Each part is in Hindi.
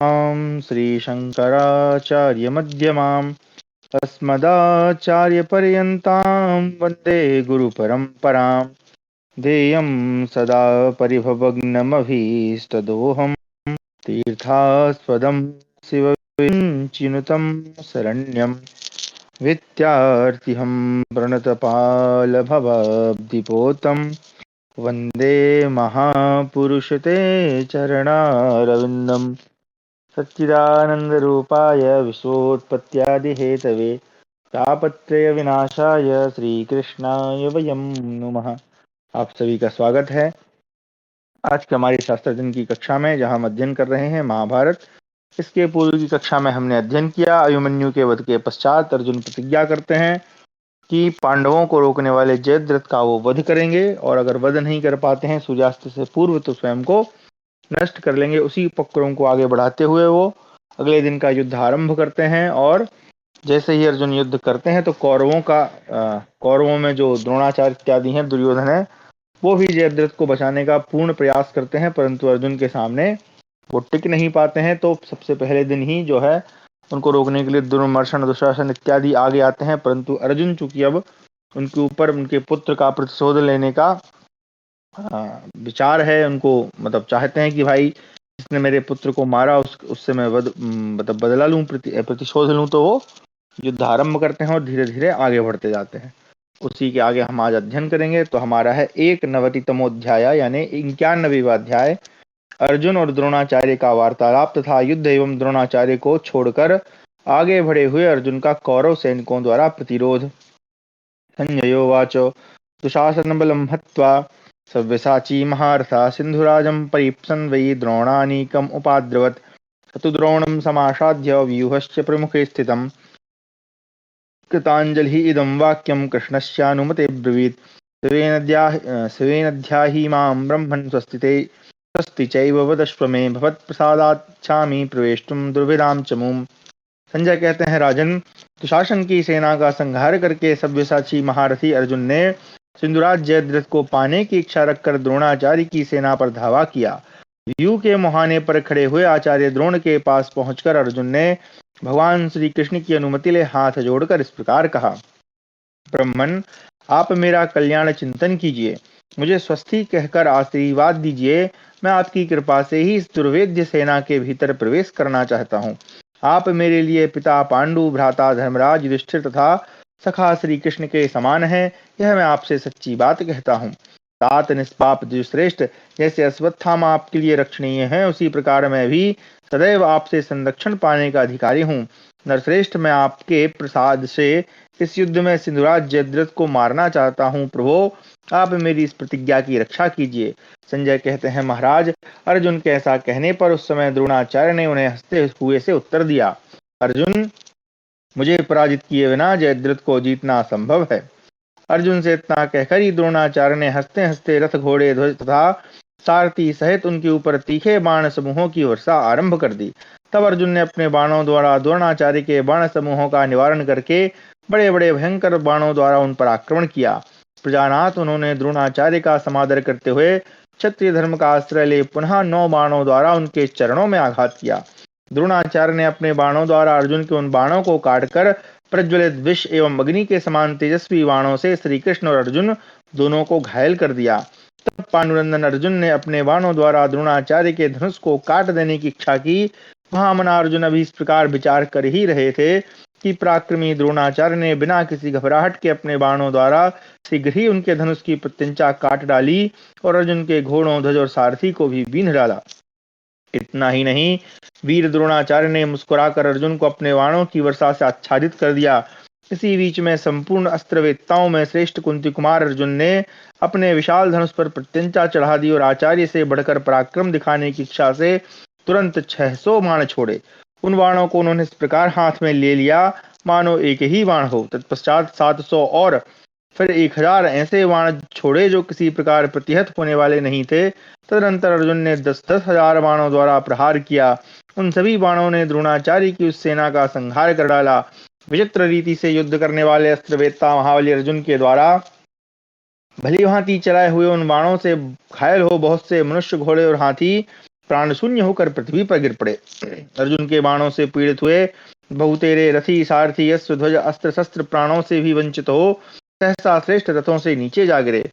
श्रीशङ्कराचार्यमध्यमाम् अस्मदाचार्यपर्यन्तां वन्दे गुरुपरम्पराम्। देयं सदा परिभवग्नमभीष्टदोहम् तीर्थास्पदं शिवविञ्चिनुतं शरण्यं विद्यार्थिहं प्रणतपालभवाब्धिपोतं वन्दे महापुरुषते चरणारविन्दम्। सच्चिदानन्दरूपाय विश्वोत्पत्त्यादिहेतवे तापत्रयविनाशाय श्रीकृष्णाय वयं नुमः। आप सभी का स्वागत है आज के हमारी शास्त्र अध्ययन की कक्षा में, जहां हम अध्ययन कर रहे हैं महाभारत। इसके पूर्व की कक्षा में हमने अध्ययन किया अभिमन्यु के वध के पश्चात अर्जुन प्रतिज्ञा करते हैं कि पांडवों को रोकने वाले जयद्रथ का वो वध करेंगे, और अगर वध नहीं कर पाते हैं सूर्यास्त से पूर्व तो स्वयं को नष्ट कर लेंगे। उसी उपक्रम को आगे बढ़ाते हुए वो अगले दिन का युद्ध आरंभ करते हैं, और जैसे ही अर्जुन युद्ध करते हैं तो कौरवों में जो द्रोणाचार्य इत्यादि हैं, दुर्योधन है, वो भी जयद्रथ को बचाने का पूर्ण प्रयास करते हैं, परंतु अर्जुन के सामने वो टिक नहीं पाते हैं। तो सबसे पहले दिन ही जो है उनको रोकने के लिए दुर्मर्शन, दुशासन इत्यादि आगे आते हैं, परंतु अर्जुन चूंकि अब उनके ऊपर उनके पुत्र का प्रतिशोध लेने का विचार है, उनको मतलब चाहते हैं कि भाई जिसने मेरे पुत्र को मारा उससे मैं मतलब बदला लूं, प्रतिशोध लूं, तो वो युद्ध आरंभ करते हैं और धीरे धीरे आगे बढ़ते जाते हैं। उसी के आगे हम आज अध्ययन करेंगे। तो हमारा है 91तमोध्याय यानी 91वां अध्याय, अर्जुन और द्रोणाचार्य का वार्तालाप तथा युद्ध एवं द्रोणाचार्य को छोड़कर आगे बढ़े हुए अर्जुन का कौरव सैनिकों द्वारा प्रतिरोध। संजयोवाच दुशासनबलं हत्वा सव्यसाची महारथा सिन्धुराजं परीप्सन् वै द्रोणानीकम् उपाद्रवत्। स तु द्रोणं समासाद्य व्यूहस्य प्रमुखे स्थितम् कृताञ्जलिः इदं वाक्यं कृष्णस्यानुमते ब्रवीत्। शिवेनध्याहि मां ब्रह्मन् स्वस्ति चैव वदस्व मे भवत्प्रसादाच्छामि प्रवेष्टुं दुर्भिदां चमूम्। संजय कहते हैं, राजन, दुशासन की सेना का संहार करके सव्यसाची महारथी अर्जुन ने सिंधुराज जयद्रथ को पाने की इच्छा रखकर द्रोणाचार्य की सेना पर धावा किया। व्यू के मुहाने पर खड़े हुए आचार्य द्रोण के पास पहुंचकर अर्जुन ने भगवान श्री कृष्ण की अनुमति ले हाथ जोड़कर इस प्रकार कहा, ब्रह्मन, आप मेरा कल्याण चिंतन कीजिए, मुझे स्वस्ति कहकर आशीर्वाद दीजिए। मैं आपकी कृपा से ही इस दुर्वेद्य सेना के भीतर प्रवेश करना चाहता हूँ। आप मेरे लिए पिता पांडु, भ्राता धर्मराज युधिष्ठिर तथा सखा श्री कृष्ण के समान है, यह मैं आपसे सच्ची बात कहता हूँ। तात निष्पाप द्विश्रेष्ठ, जैसे अश्वत्थामा आपके लिए रक्षणीय है, उसी प्रकार मैं भी सदैव आपसे संरक्षण पाने का अधिकारी हूँ। नरश्रेष्ठ, मैं आपके प्रसाद से इस युद्ध में सिंधुराज जयद्रथ को मारना चाहता हूँ। प्रभो, आप मेरी इस प्रतिज्ञा की रक्षा कीजिए। संजय कहते हैं, महाराज, अर्जुन के ऐसा कहने पर उस समय द्रोणाचार्य ने उन्हें हंसते हुए से उत्तर दिया, अर्जुन, मुझे पराजित किए बिना जयद्रथ को जीतना असंभव है। अर्जुन से इतना कहकर ही द्रोणाचार्य ने हंसते हंसते रथ, घोड़े, ध्वज तथा सारथी सहित उनके ऊपर तीखे बाण समूहों की वर्षा आरंभ कर दी। तब अर्जुन ने अपने बाणों द्वारा द्रोणाचार्य के बाण समूहों का निवारण करके बड़े बड़े भयंकर बाणों द्वारा उन पर आक्रमण किया। प्रजानाथ, उन्होंने द्रोणाचार्य का समादर करते हुए क्षत्रिय धर्म का आश्रय ले पुनः 9 बाणों द्वारा उनके चरणों में आघात किया। द्रोणाचार्य ने अपने बाणों द्वारा अर्जुन के उन बाणों को काटकर प्रज्वलित विष एवं अग्नि के समान तेजस्वी बाणों से श्री कृष्ण और अर्जुन दोनों को घायल कर दिया। तब पांडुनंदन अर्जुन ने अपने बाणों द्वारा द्रोणाचार्य के धनुष को काट देने की इच्छा की। महामना अर्जुन अभी इस प्रकार विचार कर ही रहे थे कि पराक्रमी द्रोणाचार्य ने बिना किसी घबराहट के अपने बाणों द्वारा शीघ्र ही उनके धनुष की प्रत्यंचा काट डाली और अर्जुन के घोड़ों, ध्वज और सारथी को भी बींध डाला। इतना ही नहीं, वीर द्रोणाचार्य ने मुस्कुराकर अर्जुन को अपने बाणों की वर्षा से आच्छादित कर दिया। इसी बीच में संपूर्ण अस्त्रवेत्ताओं में श्रेष्ठ कुंती कुमार अर्जुन ने अपने विशाल धनुष पर प्रत्यंचा चढ़ा दी और आचार्य से बढ़कर पराक्रम दिखाने की इच्छा से तुरंत 600 बाण छोड़े। उन बाणों को उन्होंने इस प्रकार हाथ में ले लिया मानो एक ही बाण हो। तत्पश्चात 700 और फिर 1000 ऐसे बाण छोड़े जो किसी प्रकार प्रतिहत होने वाले नहीं थे। तदनंतर अर्जुन ने 10-10 हजार बाणों द्वारा प्रहार किया। उन सभी बाणों ने द्रोणाचार्य की उस सेना का संहार कर डाला। विचित्र रीति से युद्ध करने वाले अस्त्रवेत्ता महाबली अर्जुन के द्वारा भली भांति चलाए हुए उन बाणों से घायल हो बहुत से मनुष्य, घोड़े और हाथी प्राण शून्य होकर पृथ्वी पर गिर पड़े। अर्जुन के बाणों से पीड़ित हुए बहुतेरे रथी सारथी अश्वध्वज अस्त्र शस्त्र प्राणों से भी वंचित हो सहसा श्रेष्ठ रथों से नीचे जा गिरे।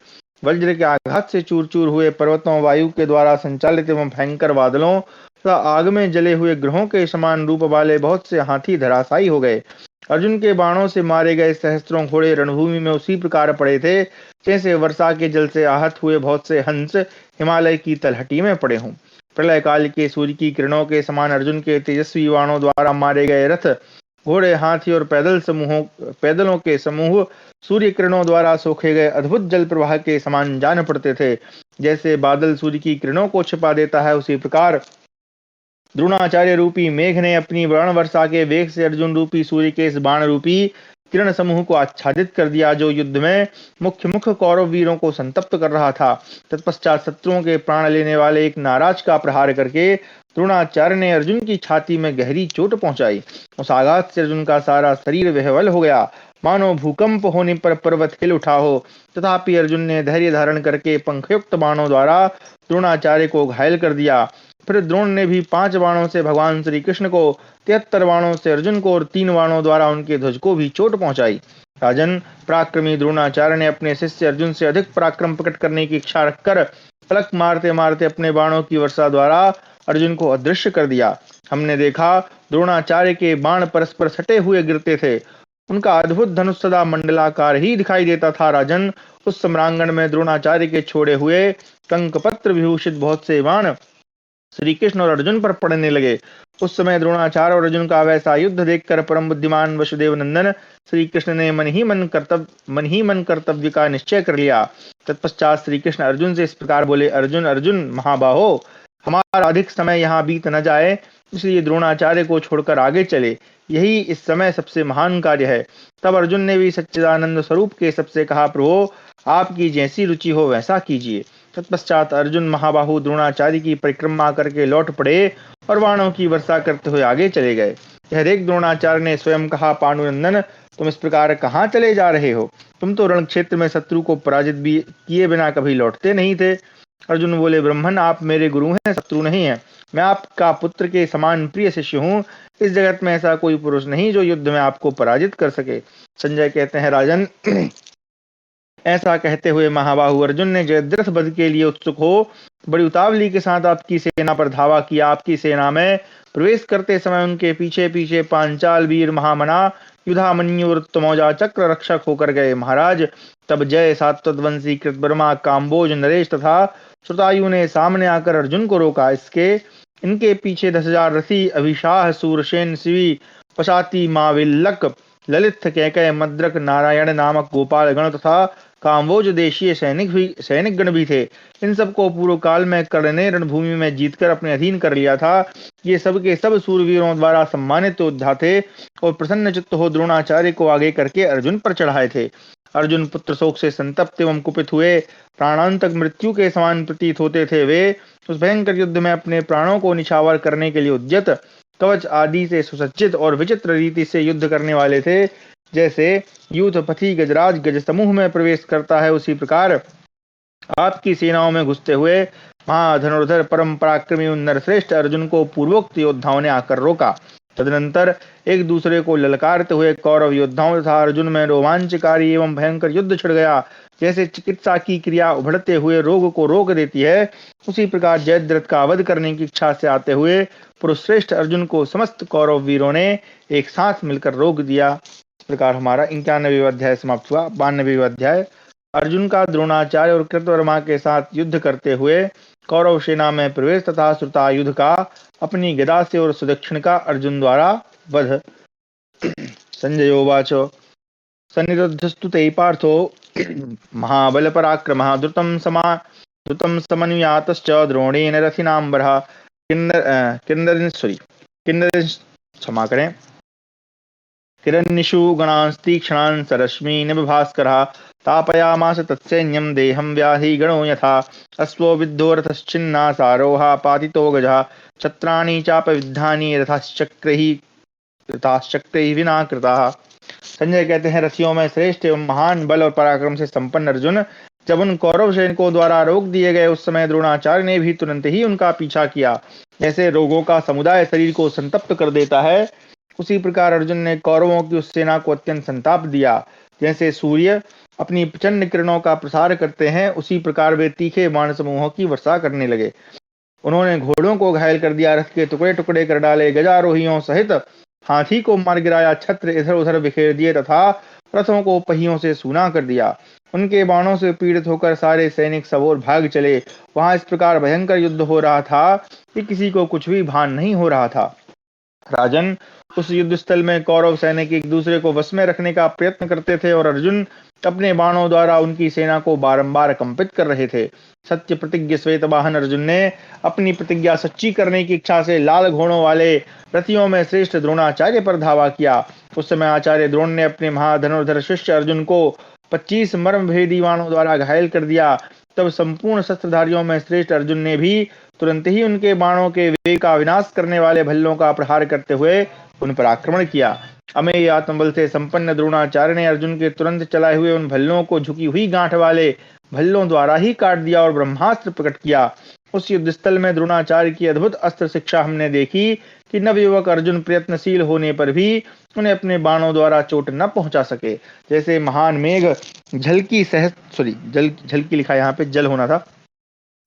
वज्र के आघात से चूर चूर हुए पर्वतों, वायु के द्वारा संचालित एवं भयंकर बादलों तथा आग में जले हुए ग्रहों के समान रूप वाले बहुत से हाथी धराशायी हो गए। अर्जुन के बाणों से मारे गए सहस्त्रों घोड़े रणभूमि में उसी प्रकार पड़े थे जैसे वर्षा के जल से आहत हुए बहुत से हंस हिमालय की तलहटी में पड़े हों। प्रलय काल के सूर्य की किरणों के समान अर्जुन के तेजस्वी बाणों द्वारा मारे गए रथ, घोड़े, हाथी और पैदलों के समूह सूर्य किरणों द्वारा सोखे गए अद्भुत जल प्रवाह के समान जान पड़ते थे। जैसे बादल सूर्य की किरणों को छिपा देता है, उसी प्रकार द्रोणाचार्य रूपी मेघ ने अपनी वर्ण वर्षा के वेग से अर्जुन रूपी सूर्य के इस बाण रूपी किरण समूह को आच्छादित कर दिया, जो युद्ध में मुख्य मुख्य कौरव वीरों को संतप्त कर रहा था। तत्पश्चात शत्रुओं के प्राण लेने वाले एक नाराज का प्रहार करके द्रोणाचार्य ने अर्जुन की छाती में गहरी चोट पहुंचाई। उस आघात से अर्जुन का सारा शरीर विह्वल हो गया, मानो भूकंप होने पर पर्वत हिल उठा हो। तथापि अर्जुन ने धैर्य धारण करके पंखयुक्त बाणों द्वारा द्रोणाचार्य को घायल कर दिया। फिर द्रोण ने भी 5 बाणों से भगवान श्री कृष्ण को, 73 बाणों से अर्जुन को और 3 बाणों द्वारा उनके ध्वज को भी चोट पहुंचाई। राजन, पराक्रमी द्रोणाचार्य ने अपने शिष्य अर्जुन से अधिक पराक्रम प्रकट करने की इच्छा रखकर पलक मारते मारते अपने बाणों की वर्षा द्वारा अर्जुन को अदृश्य कर दिया। हमने देखा द्रोणाचार्य के बाण परस्पर सटे हुए गिरते थे, उनका अद्भुत धनुष सदा मंडलाकार ही दिखाई देता था। राजन, उस सम्रांगण में द्रोणाचार्य के छोड़े हुए कंकपत्र विभूषित बहुत से बाण श्री कृष्ण और अर्जुन पर पड़ने लगे। उस समय द्रोणाचार्य और अर्जुन का वैसा युद्ध देखकर परम बुद्धिमान वसुदेव नंदन श्री कृष्ण ने मन ही मन कर्तव्य का निश्चय कर लिया। तत्पश्चात श्री कृष्ण अर्जुन से इस प्रकार बोले, अर्जुन अर्जुन महाबाहो, हमारा अधिक समय यहाँ बीत न जाए, इसलिए द्रोणाचार्य को छोड़कर आगे चले, यही इस समय सबसे महान कार्य है। तब अर्जुन ने भी सच्चिदानंद स्वरूप के सबसे कहा, प्रभो आपकी जैसी रुचि हो वैसा कीजिए। तत्पश्चात अर्जुन महाबाहु द्रोणाचार्य की परिक्रमा करके लौट पड़े और बाणों की वर्षा करते हुए आगे चले गए। यह देख द्रोणाचार्य ने स्वयं कहा, पांडुनंदन, तुम इस प्रकार कहाँ चले जा रहे हो? तुम तो रण क्षेत्र में शत्रु को पराजित भी किए बिना कभी लौटते नहीं थे। अर्जुन बोले, ब्रह्मन, आप मेरे गुरु हैं, शत्रु नहीं है। मैं आपका पुत्र के समान प्रिय शिष्य हूँ। इस जगत में ऐसा कोई पुरुष नहीं जो युद्ध में आपको पराजित कर सके। संजय कहते हैं, राजन, ऐसा कहते हुए महाबाहु अर्जुन ने जयद्रथ वध के लिए उत्सुक हो बड़ी उतावली के साथ आपकी सेना पर धावा किया। आपकी सेना में प्रवेश करते समय उनके पीछे पीछे पांचाल वीर महामना युधामन्यु वृत्तमौजा चक्र रक्षक होकर गए। महाराज, तब जय सात्वतवंशी कृतवर्मा काम्बोज नरेश तथा श्रुतायु ने सामने आकर अर्जुन को रोका। इनके पीछे 10,000 रथी अभिशाह सूरसेन शिवी पशाती माविल्लक ललित कैकय मद्रक नारायण नामक गोपाल गण तथा काम्बोज देशीय सैनिक गण भी थे। इन सबको पूर्व काल में कर्ण ने रणभूमि में जीतकर अपने अधीन कर लिया था। ये सब के सब सूरवीरों द्वारा सम्मानित योद्धा थे और प्रसन्न चित्त हो द्रोणाचार्य को आगे करके अर्जुन पर चढ़ाए थे। अर्जुन पुत्र शोक से संतप्त एवं कुपित हुए प्राणांतक मृत्यु के समान प्रतीत होते थे। वे उस भयंकर युद्ध में अपने प्राणों को निछावर करने के लिए उद्यत कवच आदि से सुसज्जित और विचित्र रीति से युद्ध करने वाले थे। जैसे यूथपति गजराज गज समूह में प्रवेश करता है, उसी प्रकार आपकी सेनाओं में घुसते हुए महाधनुर्धर परम पराक्रमी नरश्रेष्ठ अर्जुन को पूर्वोक्त योद्धाओं ने आकर रोका। तदनंतर एक दूसरे को ललकारते हुए कौरव योद्धाओं तथा अर्जुन में रोमांचकारी एवं भयंकर युद्ध छिड़ गया। जैसे चिकित्सा की क्रिया उभड़ते हुए रोग को रोक देती है, उसी प्रकार जयद्रथ का वध करने की इच्छा से आते हुए पुरुषश्रेष्ठ अर्जुन को समस्त कौरव वीरों ने एक साथ मिलकर रोक दिया। इस प्रकार हमारा 91वां अध्याय समाप्त हुआ। 92वां अध्याय अर्जुन का द्रोणाचार्य और कृतवर्मा के साथ युद्ध करते हुए कौरव सेना में प्रवेश तथा श्रुतायुध का अपनी गदा से और सुदक्षिण का अर्जुन द्वारा वध। संजयोवाच सन्निरुद्धस्तु ते पार्थो महाबल पराक्रमः द्रुतं समन्वियातश्च द्रोणेन रथिनाम्बरः क्षमा करें, किरन्निषु गणांस्तीक्ष्णान् सरश्मि निभास्करः तापयामास तत्सैन्यं देहं व्याधि गणो यथा अश्वो विद्धो रथश्चिन्ना सारोहा पातितो गजः छत्राणि चापविद्धानि रथाश्चक्रैः विना कृताः। संजय कहते हैं, रथियों में श्रेष्ठ एवं महान बल और पराक्रम से संपन्न अर्जुन जब उन कौरव सैनिकों द्वारा रोक दिए गए उस समय द्रोणाचार्य ने भी तुरंत ही उनका पीछा किया। जैसे रोगों का समुदाय शरीर को संतप्त कर देता है, उसी प्रकार अर्जुन ने कौरवों की उस सेना को अत्यंत संताप दिया। जैसे सूर्य अपनी प्रचंड किरणों का प्रसार करते हैं, उसी प्रकार वे तीखे बाण समूहों की वर्षा करने लगे। उन्होंने घोड़ों को घायल कर दिया, रथ के टुकड़े टुकड़े कर डाले, गजारोहियों सहित हाथी को मार गिराया, छत्र इधर उधर बिखेर दिए तथा रथों को पहियों से सूना कर दिया। उनके बाणों से पीड़ित होकर सारे सैनिक सब ओर भाग चले। वहां इस प्रकार भयंकर युद्ध हो रहा था कि किसी को कुछ भी भान नहीं हो रहा था। राजन, उस युद्ध स्थल में कौरव सैनिक एक दूसरे को वश में रखने का प्रयत्न करते थे और अर्जुन अपने बाणों द्वारा उनकी सेना को बारंबार कंपित कर रहे थे। सत्य प्रतिज्ञ श्वेतवाहन अर्जुन ने अपनी प्रतिज्ञा सच्ची करने की इच्छा से लाल घोड़ों वाले रथियों में श्रेष्ठ द्रोणाचार्य पर धावा किया। उस समय आचार्य द्रोण ने अपने महाधनुर्धर शिष्य अर्जुन को 25 मर्म भेदी बाणों द्वारा घायल कर दिया। तब संपूर्ण शस्त्रधारियों में श्रेष्ठ अर्जुन ने भी तुरंत ही उनके बाणों के वेग का विनाश करने वाले भल्लों का प्रहार करते हुए उन पर आक्रमण किया। अमेय आत्मबल से संपन्न द्रोणाचार्य ने अर्जुन के तुरंत चलाए हुए उन भल्लों को झुकी हुई गांठ वाले भल्लों द्वारा ही काट दिया और ब्रह्मास्त्र प्रकट किया। उस युद्ध स्थल में द्रोणाचार्य की अद्भुत अस्त्र शिक्षा हमने देखी कि नवयुवक अर्जुन प्रयत्नशील होने पर भी उन्हें अपने बाणों द्वारा चोट न पहुंचा सके। जैसे महान मेघ जल की लिखा यहाँ पे जल होना था।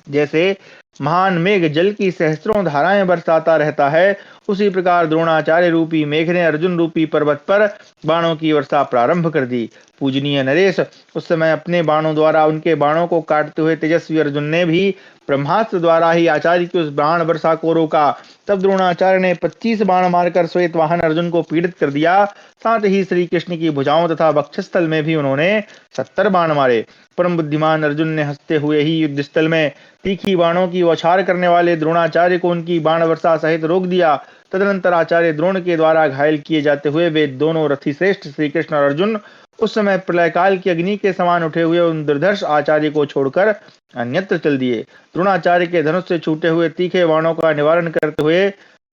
जैसे महान मेघ जल की सहस्त्रों धाराएं बरसाता रहता है, उसी प्रकार द्रोणाचार्य रूपी मेघ ने अर्जुन रूपी पर्वत पर बाणों की वर्षा प्रारंभ कर दी। पूजनीय नरेश, उस समय अपने बाणों द्वारा उनके बाणों को काटते हुए तेजस्वी अर्जुन ने भी ब्रह्मास्त्र द्वारा ही आचार्य की उस बाण वर्षा को रोका। तब द्रोणाचार्य ने 25 बाण मारकर श्वेत वाहन अर्जुन को पीड़ित कर दिया। साथ ही श्री कृष्ण की भुजाओं तथा वक्षस्थल में भी उन्होंने 70 बाण मारे। परम बुद्धिमान अर्जुन ने हंसते हुए ही युद्ध स्थल में तीखी बाणों की बौछार करने वाले द्रोणाचार्य को उनकी बाण वर्षा सहित रोक दिया। तदनंतर आचार्य द्रोण के द्वारा घायल किए जाते हुए वे दोनों रथी श्रेष्ठ श्री कृष्ण और अर्जुन उस समय प्रलय काल की अग्नि के समान उठे हुए उन दुर्धर्ष आचार्य को छोड़कर अन्यत्र चल दिए। द्रोणाचार्य के धनुष से छूटे हुए तीखे बाणों का निवारण करते हुए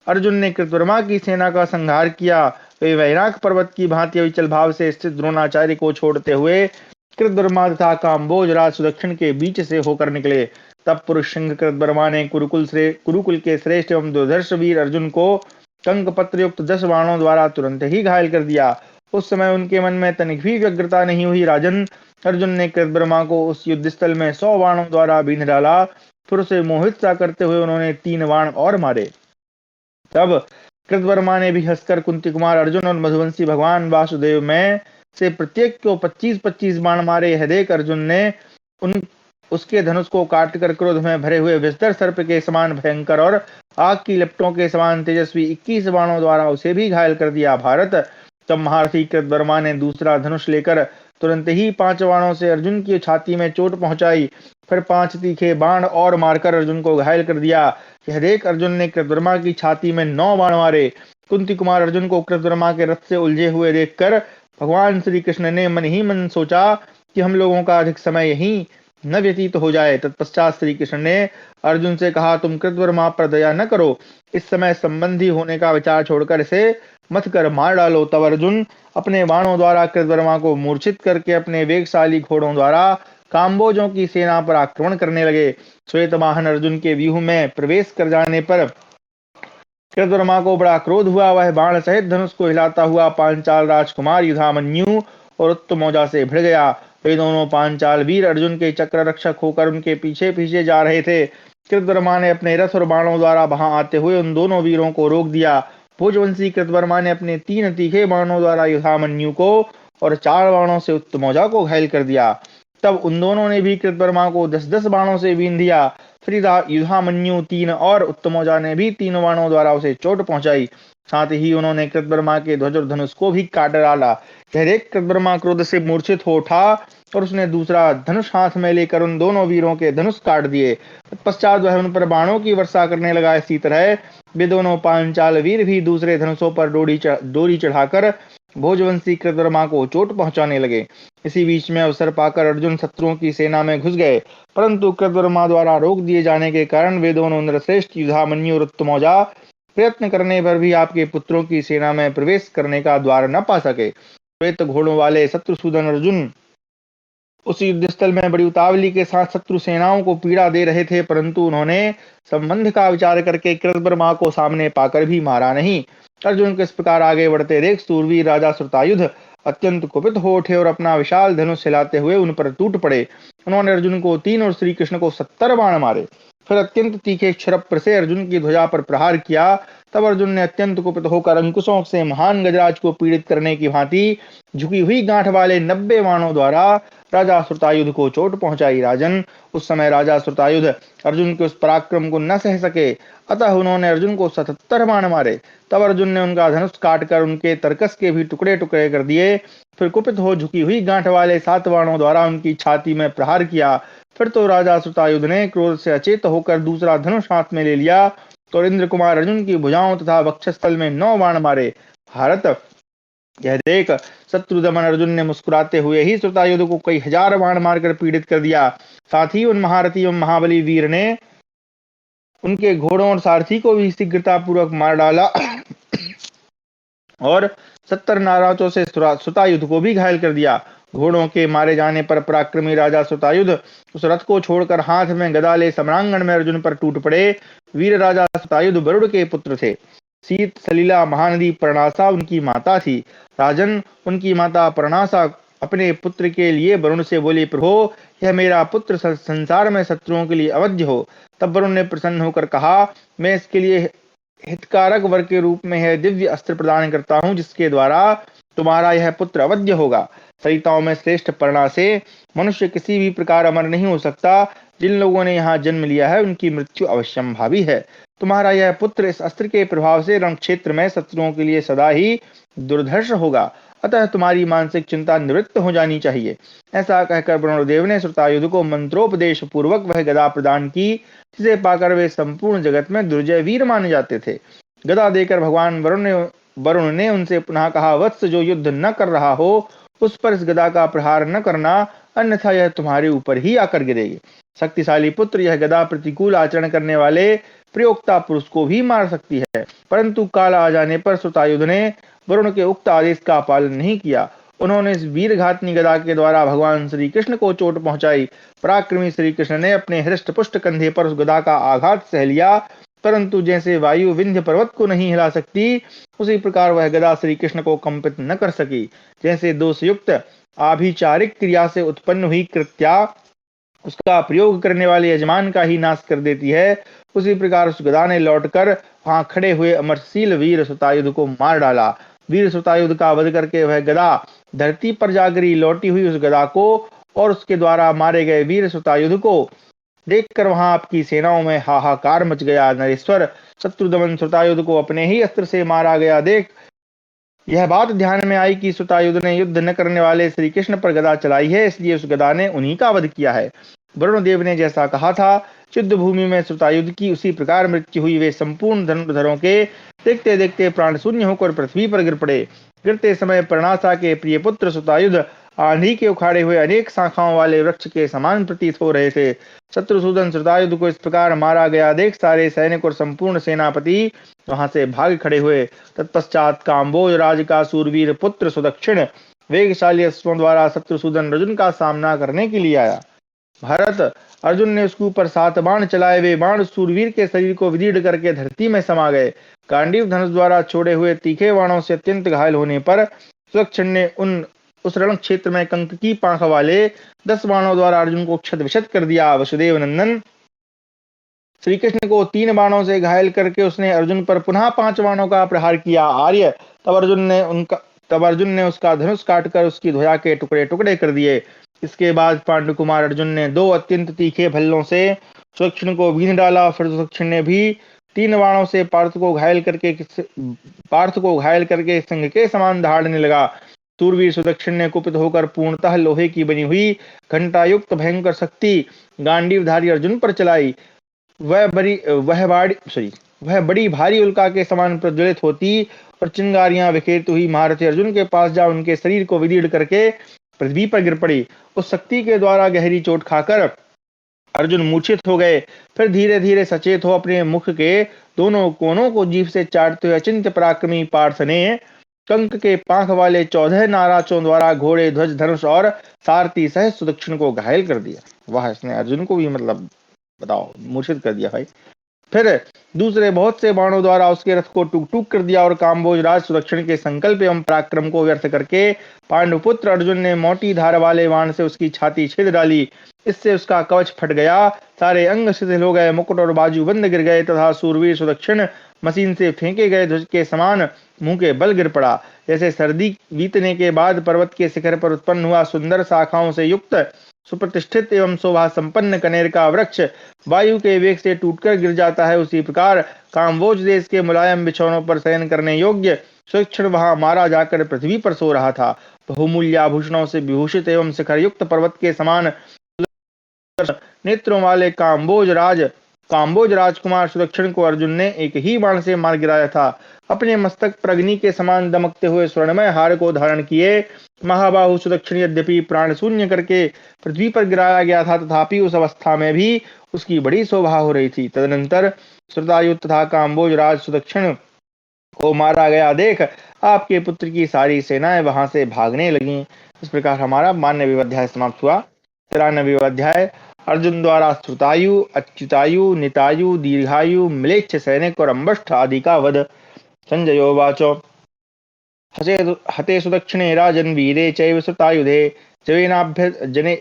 अर्जुन ने कृतवर्मा की सेना का संहार किया। वे वैराग पर्वत की भांति अविचल भाव से स्थित द्रोणाचार्य को छोड़ते हुए कृतवर्मा तथा काम्बोज राज सुदक्षिण के बीच से होकर निकले। तब पुरुष सिंह कृतवर्मा ने कुरुकुल के श्रेष्ठ एवं दुर्धर्ष वीर अर्जुन को कंक पत्र युक्त 10 बाणों द्वारा तुरंत ही घायल कर दिया। उस समय उनके मन में तनिक भी व्यग्रता नहीं हुई। राजन, अर्जुन ने कृतवर्मा को उस युद्ध स्थल में 100 बाणों द्वारा बींध डाला। फिर उसे मोहित सा करते हुए उन्होंने 3 बाण और मारे। तब कृतवर्मा ने भी हंसकर कुंती कुमार अर्जुन और मधुवंशी भगवान वासुदेव में से प्रत्येक को 25-25 बाण मारे। यह देख अर्जुन ने उन उसके धनुष को काटकर क्रोध में भरे हुए विस्तर सर्प के समान भयंकर और आग की लपटों के समान तेजस्वी 21 बाणों द्वारा उसे भी घायल कर दिया। भारत, तब महारथी कृतवर्मा ने दूसरा धनुष लेकर तुरंत ही 5 बाणों से अर्जुन की छाती में चोट पहुंचाई। फिर 5 तीखे बाण और मारकर अर्जुन को घायल कर दिया। यह देख अर्जुन ने कृतवर्मा की छाती में 9 बाण मारे। कुंती कुमार अर्जुन को कृतवर्मा के रथ से उलझे हुए देखकर भगवान श्री कृष्ण ने मन ही मन सोचा कि हम लोगों का अधिक समय यहीं न व्यतीत हो जाए। तत्पश्चात श्री कृष्ण ने अर्जुन से कहा, तुम कृतवर्मा पर दया न करो, इस समय संबंधी होने का विचार छोड़कर इसे मत कर मार डालो। तब अर्जुन अपने बाणों द्वारा कृतवर्मा को मूर्छित करके अपने वेगशाली घोड़ों द्वारा काम्बोजों की सेना पर आक्रमण करने लगे। श्वेतवाहन अर्जुन के व्यूह में प्रवेश कर जाने पर कृतवर्मा को बड़ा क्रोध हुआ। वह बाण सहित धनुष को हिलाता हुआ पांचाल राजकुमार युधामन्यु और उत्तमौजा से भिड़ गया। वे दोनों पांचाल वीर अर्जुन के चक्र रक्षक होकर उनके पीछे पीछे जा रहे थे। कृतवर्मा ने अपने रथ और बाणों द्वारा वहां आते हुए उन दोनों वीरों को रोक दिया। भोजवंशी कृतवर्मा ने अपने 3 तीखे बाणों द्वारा युधामन्यु को और 4 बाणों से उत्तमौजा को घायल कर दिया। तब उन दोनों ने भी कृतवर्मा को 10-10 बाणों से बींध दिया। फिर युधामन्यु 3 और उत्तमौजा ने भी 3 बाणों द्वारा उसे चोट पहुंचाई। साथ ही उन्होंने कृतवर्मा के ध्वज और धनुष को भी काट डाला। यह देख कृतवर्मा क्रोध से मूर्छित हो उठा और उसने दूसरा धनुष हाथ में लेकर उन दोनों वीरों के धनुष काट दिए। पश्चात वह उन पर बाणों की वर्षा करने लगा। इसी तरह वे दोनों पांचाल वीर भी दूसरे धनुषों पर डोरी चढ़ाकर भोजवंशी कृतवर्मा को चोट पहुंचाने लगे। इसी बीच में अवसर पाकर अर्जुन शत्रुओं की सेना में घुस गए, परंतु कृतवर्मा द्वारा रोक दिए जाने के कारण वे दोनों नरश्रेष्ठ युधामन्यु और उत्तमौजा प्रयत्न करने पर भी आपके पुत्रों की सेना में प्रवेश करने का द्वार न पा सके। श्वेत घोड़ों वाले शत्रुसूदन अर्जुन उस युद्ध स्थल में बड़ी उतावली के साथ शत्रु सेनाओं को पीड़ा दे रहे थे, परंतु उन्होंने संबंध का विचार करके कृतवर्मा को सामने पाकर भी मारा नहीं। अर्जुन को इस प्रकार आगे बढ़ते देख सूरवीर राजा श्रुतायुध अत्यंत कुपित हो उठे और अपना विशाल धनुष हिलाते हुए उन पर टूट पड़े। उन्होंने अर्जुन को 3 और श्री कृष्ण को 70 बाण मारे। फिर अत्यंत तीखे क्षरप्र से अर्जुन की ध्वजा पर प्रहार किया। तब अर्जुन ने अत्यंत कुपित होकर अंकुशों से महान गजराज को पीड़ित करने की भांति झुकी हुई गांठ वाले 90 बाणों द्वारा राजा श्रुतायुध को चोट पहुंचाई। राजन, उस समय राजा श्रुतायुध अर्जुन के उस पराक्रम को न सह सके, अतः उन्होंने अर्जुन को 77 बाण मारे। तब अर्जुन ने उनका धनुष काटकर उनके तरकस के भी टुकड़े टुकड़े कर दिए। फिर कुपित हो झुकी हुई गांठ वाले 7 बाणों द्वारा उनकी छाती में प्रहार किया। फिर तो राजा श्रुतायुध ने क्रोध से अचेत होकर दूसरा धनुष हाथ में ले लिया तो इंद्र कुमार अर्जुन की भुजाओं तथा वक्षस्थल में 9 बाण मारे। भारत, यह देख शत्रुदमन अर्जुन ने मुस्कुराते हुए ही श्रुतायुध को कई हजार बाण मारकर पीड़ित कर दिया। साथ ही उन महारथी एवं महाबली वीर ने उनके घोड़ों और सारथी को भी शीघ्रता पूर्वक मार डाला और 70 नाराजों से श्रुतायुध को भी घायल कर दिया। घोड़ों के मारे जाने पर पराक्रमी राजा श्रुतायुध उस रथ को छोड़कर हाथ में गदा ले सम्रांगण में अर्जुन पर टूट पड़े। वीर राजा श्रुतायुध वरुण के पुत्र थे। सीत सलीला महानदी पर्णासा उनकी माता थी। राजन, उनकी माता पर्णासा अपने पुत्र के लिए वरुण से बोली, प्रभो, यह मेरा पुत्र संसार में शत्रुओं के लिए अवध्य हो। तब वरुण ने प्रसन्न होकर कहा, मैं इसके लिए हितकारक वर के रूप में यह दिव्य अस्त्र प्रदान करता हूं, जिसके द्वारा तुम्हारा यह पुत्र अवध्य होगा। सरिताओं में श्रेष्ठ पर्णा से मनुष्य किसी भी प्रकार अमर नहीं हो सकता। जिन लोगों ने यहाँ जन्म लिया है उनकी मृत्यु अवश्यंभावी है। तुम्हारा यह पुत्र इस अस्त्र के प्रभाव से रण क्षेत्र में शत्रुओं के लिए सदा ही दुर्धर्ष होगा, अतः तुम्हारी मानसिक चिंता निवृत्त हो जानी चाहिए। ऐसा कहकर वरुणदेव ने श्रुतायुध को मंत्रोपदेश पूर्वक वह गदा प्रदान की, जिसे पाकर वे संपूर्ण जगत में दुर्जय वीर माने जाते थे। गदा देकर भगवान वरुण ने उनसे पुनः कहा, वत्स, जो युद्ध न कर रहा हो उस पर इस गदा का प्रहार न करना, अन्यथा यह तुम्हारे ऊपर ही आकर गिरेगी। शक्तिशाली पुत्र, यह गदा प्रतिकूल आचरण करने वाले प्रयोक्ता पुरुष को भी मार सकती है, परंतु काल आ जाने पर श्रुतायुध ने वरुण के उक्त आदेश का पालन नहीं किया। उन्होंने इस वीरघातनी गदा के द्वारा भगवान श्री कृष्ण को चोट पहुंचाई। पराक्रमी श्री कृष्ण ने अपने हृष्ट पुष्ट कंधे पर उस गदा का आघात सह लिया, परंतु जैसे वायु विंध्य पर्वत को नहीं हिला सकती, उसी प्रकार वह गदा श्री कृष्ण को कंपित न कर सकी। जैसे दोषयुक्त आभिचारिक क्रिया से उत्पन्न हुई कृत्या उसका प्रयोग करने वाले यजमान का ही नाश कर देती है, उसी प्रकार उस गदा ने लौटकर वहां खड़े हुए अमरशील वीर श्रुतायुध को मार डाला। वीर श्रुतायुध का वध करके वह गदा धरती पर जा गिरी। लौटी हुई उस गदा को और उसके द्वारा मारे गए वीर श्रुतायुध को देखकर वहां आपकी सेनाओं में हाहाकार मच गया। नरेश्वर, शत्रुदमन श्रुतायुध को अपने ही अस्त्र से मारा गया देख यह बात ध्यान में आई कि श्रुतायुध ने युद्ध न करने वाले श्री कृष्ण पर गदा चलाई है, इसलिए उस गदा ने उन्हीं का वध किया है। वरुण देव ने जैसा कहा था, युद्ध भूमि में श्रुतायुध की उसी प्रकार मृत्यु हुई। वे संपूर्ण धनुर्धरों के देखते देखते प्राण शून्य होकर पृथ्वी पर गिर पड़े। गिरते समय पर्णासा के प्रिय पुत्र श्रुतायुध आंधी के उखाड़े हुए अनेक शाखाओं वाले वृक्ष के समान प्रतीत हो रहे थे। शत्रुसूदन श्रुतायुध को इस प्रकार मारा गया देख सारे सैनिक और संपूर्ण सेनापति वहां से भाग खड़े हुए। तत्पश्चात काम्बोज राज का सूरवीर पुत्र सुदक्षिण वेगशाली अश्वों द्वारा शत्रुसूदन अर्जुन का सामना करने के लिए आया। भारत, अर्जुन ने उसके ऊपर 7 बाण चलाए। वे बाण सूरवीर के शरीर को विदीर्ण करके धरती में समा गए। गांडीव धनुष द्वारा छोड़े हुए तीखे बाणों से अत्यंत घायल होने पर सुदक्षिण ने उस रण क्षेत्र में कंक की पांख वाले 10 बाणों द्वारा अर्जुन को क्षत विक्षत कर दिया। वसुदेव नंदन श्री कृष्ण को 3 बाणों से घायल करके उसने अर्जुन पर पुनः 5 बाणों का प्रहार किया। आर्य, तब अर्जुन ने उसका धनुष काटकर उसकी ध्वजा के टुकड़े टुकड़े कर दिए। इसके बाद पांडु कुमार अर्जुन ने 2 अत्यंत तीखे भल्लों से सुदक्षिण को बींध डाला। फिर सुदक्षिण ने भी 3 बाणों से पार्थ को घायल करके सिंह के समान दहाड़ने लगा। सूरवीर सुदक्षिण ने कुपित होकर पूर्णतः लोहे की बनी हुई घंटायुक्त भयंकर शक्ति गांडीवधारी अर्जुन पर चलाई। वह बड़ी भारी उल्का के समान प्रज्वलित होती और चिंगारियां बिखेरती हुई महारथी अर्जुन के पास जा उनके शरीर को विदीर्ण करके पृथ्वी पर गिर पड़ी। उस शक्ति के द्वारा गहरी चोट खाकर अर्जुन मूर्छित हो गए। फिर धीरे धीरे सचेत हो अपने मुख के दोनों कोनों को जीभ से चाटते हुए अचिंत्य पराक्रमी पार्थ ने कंक के पांख वाले 14 नाराजों द्वारा घोड़े, ध्वज, धनुष और सारथी सहित सुदक्षिण को घायल कर दिया। वाह, इसने अर्जुन को भी मतलब बताओ मूर्छित कर दिया भाई। फिर दूसरे बहुत से बाणों द्वारा उसके रथ को टूक टूक कर दिया और काम्बोज राज सुदक्षिण के संकल्प एवं पराक्रम को व्यर्थ करके पांडुपुत्र अर्जुन ने मोटी धार वाले बाण से उसकी छाती छेद डाली। इससे उसका कवच फट गया, सारे अंग शिथिल हो गए, मुकुट और बाजू बंद गिर गए तथा सूरवीर सुदक्षिण मशीन से फेंके गए ध्वज के समान मुंह के बल गिर पड़ा। जैसे सर्दी बीतने के बाद पर्वत के शिखर पर उत्पन्न हुआ सुंदर शाखाओं से युक्त सुप्रतिष्ठित एवं शोभा संपन्न कनेर का वृक्ष वायु के वेग से टूटकर गिर जाता है, उसी प्रकार काम्बोज देश के मुलायम बिछौनों पर शयन करने योग्य सुदक्षिण वहां मारा जाकर पृथ्वी पर सो रहा था। बहुमूल्य आभूषणों से विभूषित एवं शिखर युक्त पर्वत के समान नेत्रों वाले काम्बोज राजकुमार सुदक्षिण को अर्जुन ने एक ही बाण से मार गिराया था। अपने मस्तक पर अग्नि के समान दमकते हुए स्वर्णमय हार को धारण किए महाबाहु सुदक्षिण यद्यपि प्राण शून्य करके पृथ्वी पर गिराया गया था, तथापि उस अवस्था में भी उसकी बड़ी शोभा हो रही थी। तदनंतर श्रुतायु तथा काम्बोज राज सुदक्षिण को मारा गया देख आपके पुत्र की सारी सेनाएं वहां से भागने लगी। इस प्रकार हमारा 92वां अध्याय समाप्त हुआ। 93वां अध्याय अर्जुन द्वारा श्रुतायु, अच्युतायु, नितायु, दीर्घायु, म्लेच्छ सैनिक और अम्बष्ठ आदि का वध। संजयोवाच हते सुदक्षिणे राजन् वीरे चैव श्रुतायुधे जवेनाभ्यद्रवन्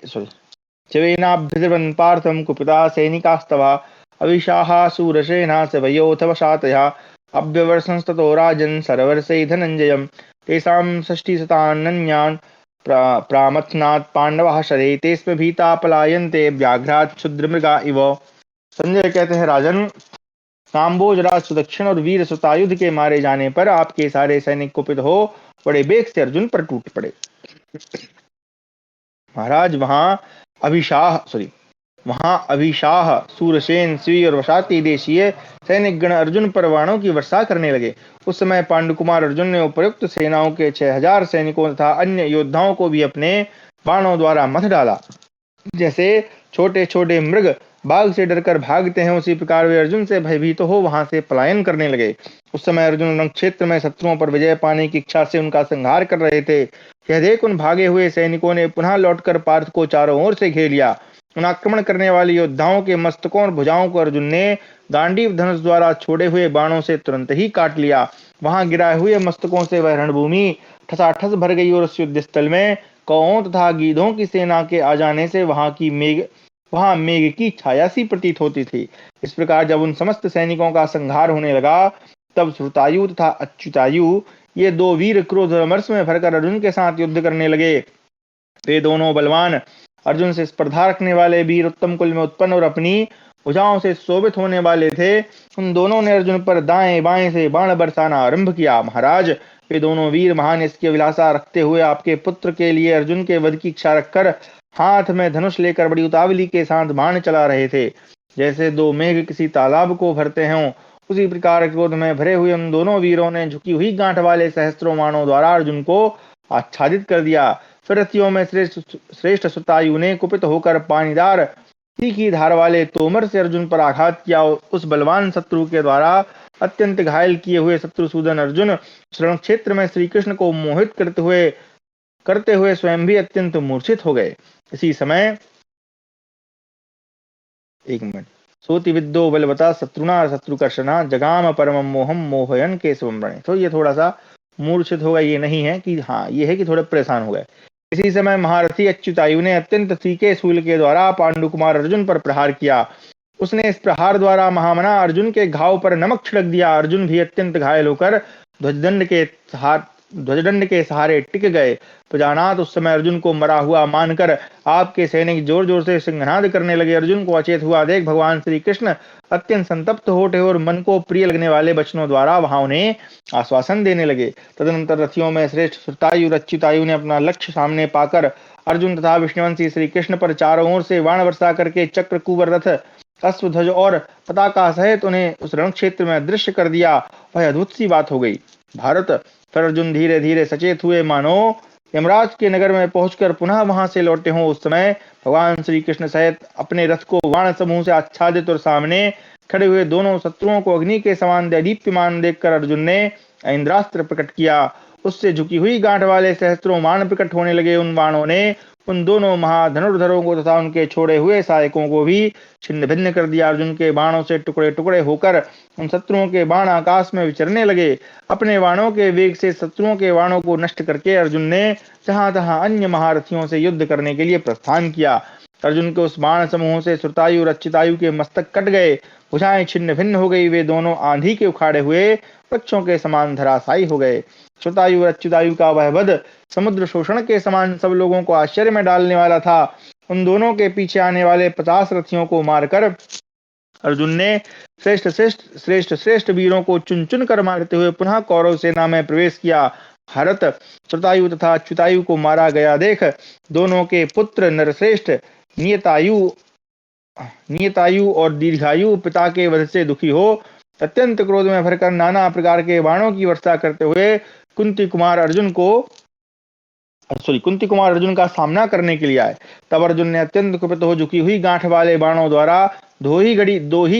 पार्थं कुपिता सैनिकास्तवा अविशाः शूरसेना सभयोऽथ वशातया अभ्यवर्षंस्ततो राजन् सरवर्षै धनञ्जयम् तेषां षष्टिशतानन्यान् प्रामथनात् पांडवाः शरे तेस्म भीता पलायन्ते व्याघ्रात् क्षुद्रमृगा इव। संजय कहते हैं, राजन काम्बोज राज सुदक्षिण और वीर सुतायुध के मारे जाने पर आपके सारे सैनिक कुपित हो बड़े बेग से अर्जुन पर टूट पड़े। महाराज वहां अभिशाह सूरसेन स्वी और वशाती देशीय सैनिक गण अर्जुन पर बाणों की वर्षा करने लगे। उस समय पांडुकुमार अर्जुन ने उपयुक्त सेनाओं के 6000 सैनिकों तथा अन्य योद्धाओं को भी अपने बाणों द्वारा मथ डाला। जैसे छोटे छोटे मृग बाघ से डरकर भागते हैं, उसी प्रकार वे अर्जुन से भयभीत हो वहां से पलायन करने लगे। उस समय अर्जुन रण क्षेत्र में शत्रुओं पर विजय पाने की इच्छा से उनका संहार कर रहे थे। यह देख उन भागे हुए सैनिकों ने पुनः लौटकर पार्थ को चारों ओर से घेर लिया। उन आक्रमण करने वाले योद्धाओं के मस्तकों और भुजाओं को अर्जुन ने गांडीव धनुष द्वारा छोड़े हुए बाणों से तुरंत ही काट लिया। वहां गिराए हुए मस्तकों से वह रणभूमि ठसाठस भर गई और उस युद्ध स्थल में कौओं तथा गीधों की सेना के आ जाने से वहां मेघ की छाया सी प्रतीत होती थी। इस प्रकार जब उन समस्त सैनिकों का संहार होने लगा, तब श्रुतायु तथा अच्युतायु ये दो वीर क्रोध अमरस में भरकर अर्जुन के साथ युद्ध करने लगे। वे दोनों बलवान अर्जुन से स्पर्धा रखने वाले वीर उत्तम कुल में उत्पन्न और अपनी भुजाओं से शोभित होने वाले थे। उन दोनों ने अर्जुन पर दाएं बाएं से बाण बरसाना आरंभ किया। महाराज, वे दोनों वीर महान इसकी अभिलाषा रखते हुए आपके पुत्र के लिए अर्जुन के वध की इच्छा रखकर हाथ में धनुष लेकर बड़ी उतावली के साथ बाण चला रहे थे। जैसे दो मेघ किसी तालाब को भरते हों, उसी प्रकार क्रोध में भरे हुए उन दोनों वीरों ने झुकी हुई गांठ वाले सहस्त्रों बाणों द्वारा अर्जुन को आच्छादित कर दिया। फिर रथियों में श्रेष्ठ सुतायु ने कुपित होकर पानीदार तीखी धार वाले तोमर से अर्जुन पर आघात किया। उस बलवान शत्रु के द्वारा अत्यंत घायल किए हुए शत्रुसूदन अर्जुन रण क्षेत्र में श्री कृष्ण को मोहित करते हुए स्वयं भी अत्यंत मूर्छित हो गए। इसी समय एक मिनट सोति विद्यो बलवता शत्रुना शत्रुकर्षणा जगाम परमम मोहम मोहयन के स्वमरण। तो ये थोड़ा सा मूर्छित होगा, ये नहीं है कि हाँ, ये है कि थोड़े परेशान हो गए। इसी समय महारथी अच्युतायु ने अत्यंत तीखे शूल के द्वारा पांडुकुमार अर्जुन पर प्रहार किया। उसने इस प्रहार द्वारा महामना अर्जुन के घाव पर नमक छिड़क दिया। अर्जुन भी अत्यंत घायल होकर ध्वजदंड के सहारे टिक गए। प्रजानाथ उस समय अर्जुन को मरा हुआ मानकर आपके सैनिक जोर जोर से सिंहनाद करने लगे। अर्जुन को अचेत हुआ देख भगवान श्री कृष्ण अत्यंत संतप्त हो उठे और मन को प्रिय लगने वाले वचनों द्वारा वहां उन्हें आश्वासन देने लगे। तदनंतर रथियों में श्रेष्ठ श्रुतायु अच्युतायु ने अपना लक्ष्य सामने पाकर अर्जुन तथा विष्णुवंशी श्री कृष्ण पर चारों ओर से बाण वर्षा करके चक्र कुबर रथ अश्वध्वज और पताका सहित उन्हें उस रण क्षेत्र में दृश्य कर दिया। वह अद्भुत सी बात हो गई। भारत, फिर अर्जुन धीरे धीरे सचेत हुए मानो यमराज के नगर में पहुंचकर पुनः वहां से लौटे हों। उस समय भगवान श्री कृष्ण सहित अपने रथ को बाण समूह से आच्छादित और सामने खड़े हुए दोनों शत्रुओं को अग्नि के समान दैदीप्यमान देखकर अर्जुन ने इंद्रास्त्र प्रकट किया। उससे झुकी हुई गांठ वाले सहस्त्रों बाण प्रकट होने लगे। उन बाणों ने उन दोनों महाधनुर्धरों को तथा उनके छोड़े हुए सहायकों को भी छिन्न भिन्न कर दिया। अर्जुन के बाणों से टुकड़े टुकड़े होकर उन शत्रुओं के बाण आकाश में विचरने लगे। अपने बाणों के वेग से शत्रुओं के बाणों को नष्ट करके अर्जुन ने जहां तहां अन्य महारथियों से युद्ध करने के लिए प्रस्थान किया। अर्जुन के उस बाण समूह से श्रुतायु और अच्युतायु के मस्तक कट गए, भुजाएं छिन्न भिन्न हो गई। वे दोनों आंधी के उखाड़े हुए वृक्षों के समान धराशायी हो गए। श्रुतायु और अच्युतायु का वह वध समुद्र शोषण के समान सब लोगों को आश्चर्य में डालने वाला था। उन दोनों के पीछे आने वाले 50 रथियों को मारकर अर्जुन ने श्रेष्ठ श्रेष्ठ श्रेष्ठ श्रेष्ठ वीरों को चुन चुन कर मारते हुए पुनः कौरव सेना में प्रवेश किया। भरत श्रुतायु तथा अच्युतायु को मारा गया देख दोनों के पुत्र नरश्रेष्ठ नियतायु नियतायु और दीर्घायु पिता के वध से दुखी हो अत्यंत क्रोध में भरकर नाना प्रकार के बाणों की वर्षा करते हुए कुंती कुमार अर्जुन का सामना करने के लिए आए। तब अर्जुन ने अत्यंत कुपित हो झुकी हुई गांठ वाले बाणों द्वारा दो ही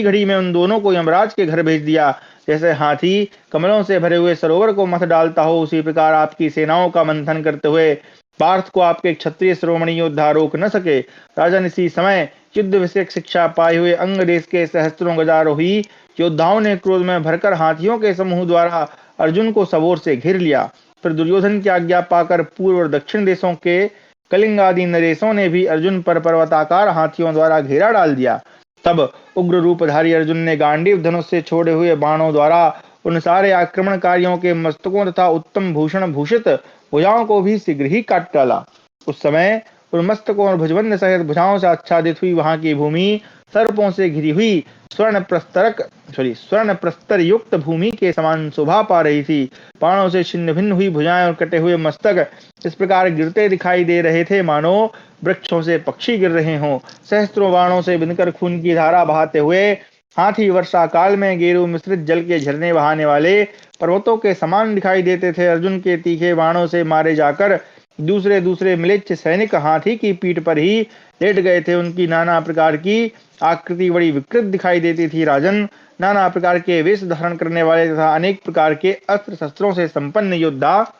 घड़ी में उन दोनों को यमराज के घर भेज दिया। जैसे हाथी कमलों से भरे हुए सरोवर को मथ डालता हो, उसी प्रकार आपकी सेनाओं का मंथन करते हुए पार्थ को आपके क्षत्रिय श्रोमणी योद्धा रोक न सके। राजन, इसी समय युद्ध विषयक शिक्षा पाए हुए अंग देश के सहस्त्रों गजारोही योद्धाओं ने क्रोध में भरकर हाथियों के समूह द्वारा अर्जुन को सबोर से घेर लिया। फिर दुर्योधन की आज्ञा पाकर पूर्व और दक्षिण देशों के कलिंग आदि नरेशों ने भी अर्जुन पर पर्वताकार हाथियों द्वारा घेरा डाल दिया। तब उग्र रूपधारी अर्जुन ने गांडीव धनुष से छोड़े हुए बाणों द्वारा उन सारे आक्रमणकारियों के मस्तकों तथा उत्तम भूषण भूषित भुजाओं को भी शीघ्र ही काट डाला। उस समय उन मस्तकों और भुजबंद सहित भुजाओं से आच्छादित हुई वहां की भूमि सर्पों से घिरी हुई स्वर्ण प्रस्तर युक्त भूमि के समान शोभा पा रही थी। बाणों से छिन्न भिन्न हुई भुजाएं और कटे हुए मस्तक इस प्रकार गिरते दिखाई दे रहे थे मानो वृक्षों से पक्षी गिर रहे हों। सहस्त्रों बाणों से बिनकर खून की धारा बहाते हुए हाथी वर्षा काल में गेरू मिश्रित जल के झरने बहाने वाले पर्वतों के समान दिखाई देते थे। अर्जुन के तीखे बाणों से मारे जाकर दूसरे दूसरे म्लेच्छ सैनिक हाथी की पीठ पर ही लेट गए थे। उनकी नाना प्रकार की आकृति बड़ी विकृत दिखाई देती थी। राजन, नाना प्रकार के वेश धारण करने वाले तथा अनेक प्रकार के अस्त्र शस्त्रों से संपन्न योद्धा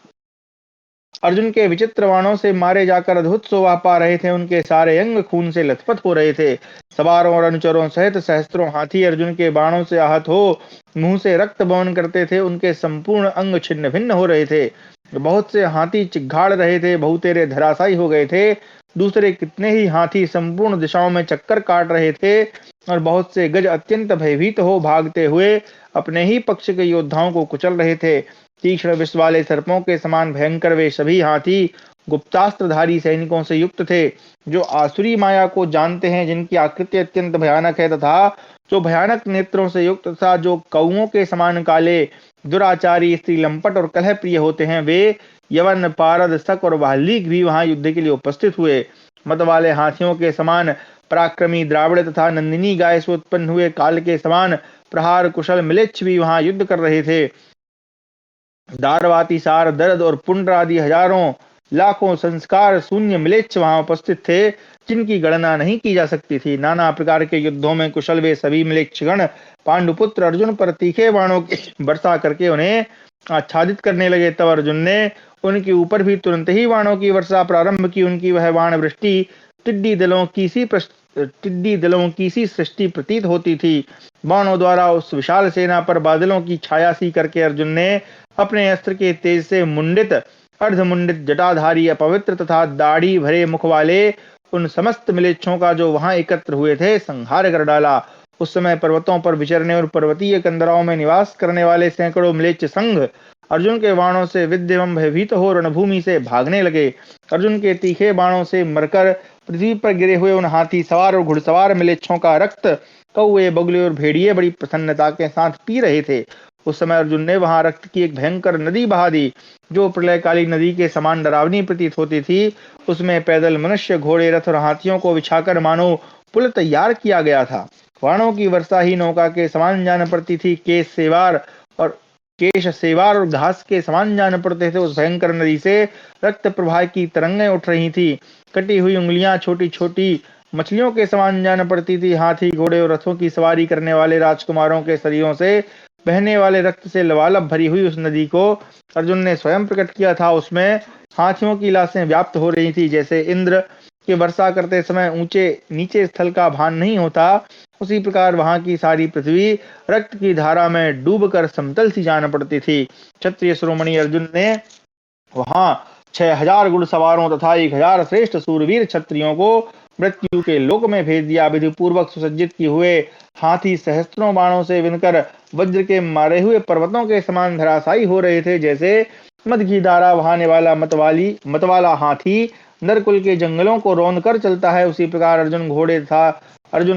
अर्जुन के विचित्र बाणों से मारे जाकर अद्भुत शोभा पा रहे थे। उनके सारे अंग खून से लथपथ हो रहे थे। सवारों और अनुचरों सहित सहस्त्रों हाथी अर्जुन के बाणों से आहत हो मुंह से रक्त बहन करते थे। उनके संपूर्ण अंग छिन्न भिन्न हो रहे थे। बहुत से हाथी चिघाड़ रहे थे, बहुतेरे धराशायी हो गए थे। दूसरे कितने ही हाथी संपूर्ण दिशाओं में चक्कर काट रहे थे और बहुत से गज अत्यंत भयभीत हो भागते हुए अपने ही पक्ष के योद्धाओं को कुचल रहे थे। तीक्ष्ण विष वाले सर्पों के समान भयंकर वे सभी हाथी गुप्तास्त्रधारी सैनिकों से युक्त थे, जो आसुरी माया को जानते हैं, जिनकी आकृति अत्यंत भयानक है तथा जो भयानक नेत्रों से युक्त तथा जो कौओं के समान काले, दुराचारी, स्त्री लंपट और कलह प्रिय होते हैं। वे यवन, पारद, शक और वाल्मीकि भी वहां युद्ध के लिए उपस्थित हुए। मत वाले हाथियों के समान पराक्रमी द्राविड़ तथा नंदिनी गाय से उत्पन्न हुए काल के समान प्रहार कुशल मिलेच्छ भी वहां युद्ध कर रहे थे। दारवाती सार, दर्द और पुंड्र आदि हजारों लाखों संस्कार शून्य मिलेच्छ वहां उपस्थित थे, जिनकी गणना नहीं की जा सकती थी। नाना प्रकार के युद्धों में कुशल वे सभी मिलेच्छगण पांडुपुत्र अर्जुन पर तीखे बाणों की वर्षा करके उन्हें आच्छादित करने लगे। तब अर्जुन ने उनके ऊपर भी तुरंत ही बाणों की वर्षा प्रारंभ की। उनकी वह बाण वृष्टि टिड्डी दलों की सी सृष्टि प्रतीत होती थी। बाणों द्वारा उस विशाल सेना पर बादलों की छाया सी करके अर्जुन ने अपने अस्त्र के तेज से मुंडित, अर्धमुंडित, जटाधारी, अपवित्र तथा दाढ़ी भरे मुख वाले उन समस्त मिलेच्छों का जो वहां एकत्र हुए थे संहार कर डाला। उस समय पर्वतों पर विचरने और पर्वतीय कंदराओं में निवास करने वाले सैकड़ों म्लेच्छ संघ अर्जुन के बाणों से विद्ध एवं भयभीत हो रणभूमि से भागने लगे। अर्जुन के तीखे बाणों से मरकर पृथ्वी पर गिरे हुए उन हाथी सवार और घुड़सवार मिलेच्छों का रक्त कौए, बगुले और भेड़िए बड़ी प्रसन्नता के साथ पी रहे थे। उस समय अर्जुन ने वहां रक्त की एक भयंकर नदी बहा दी, जो प्रलयकाली नदी के समान डरावनी प्रतीत होती थी। उसमें पैदल मनुष्य, घोड़े, रथ और हाथियों को बिछाकर मानो पुल तैयार किया गया था। बाणों की वर्षा ही नौका के समान जान पड़ती थी। केश सेवार और घास के समान जान पड़ते थे। उस भयंकर नदी से रक्त प्रवाह की तरंगें उठ रही थी। कटी हुई उंगलियां छोटी छोटी मछलियों के समान जान पड़ती थी। हाथी, घोड़े और रथों की सवारी करने वाले राजकुमारों के शरीरों से बहने वाले रक्त से लबालब भरी हुई उस नदी को अर्जुन ने स्वयं प्रकट किया था। उसमें हाथियों की लाशें व्याप्त हो रही थी। जैसे इंद्र के वर्षा करते समय ऊंचे नीचे स्थल का भान नहीं होता, उसी प्रकार वहां की सारी पृथ्वी रक्त की धारा में डूबकर समतल सी जान पड़ती थी। क्षत्रिय शिरोमणि अर्जुन ने वहां 6,000 घुड़सवारों तथा 1,000 श्रेष्ठ सूरवीर क्षत्रियों को मृत्यु के लोक में भेज दिया। विधि पूर्वक सुसज्जित किए हुए हाथी सहस्त्रों बाणों से विनकर वज्र के मारे हुए पर्वतों के समान धराशायी हो रहे थे। जैसे मद की धारा बहाने वाला मतवाला हाथी नरकुल के जंगलों को रौंद कर चलता है, उसी प्रकार अर्जुन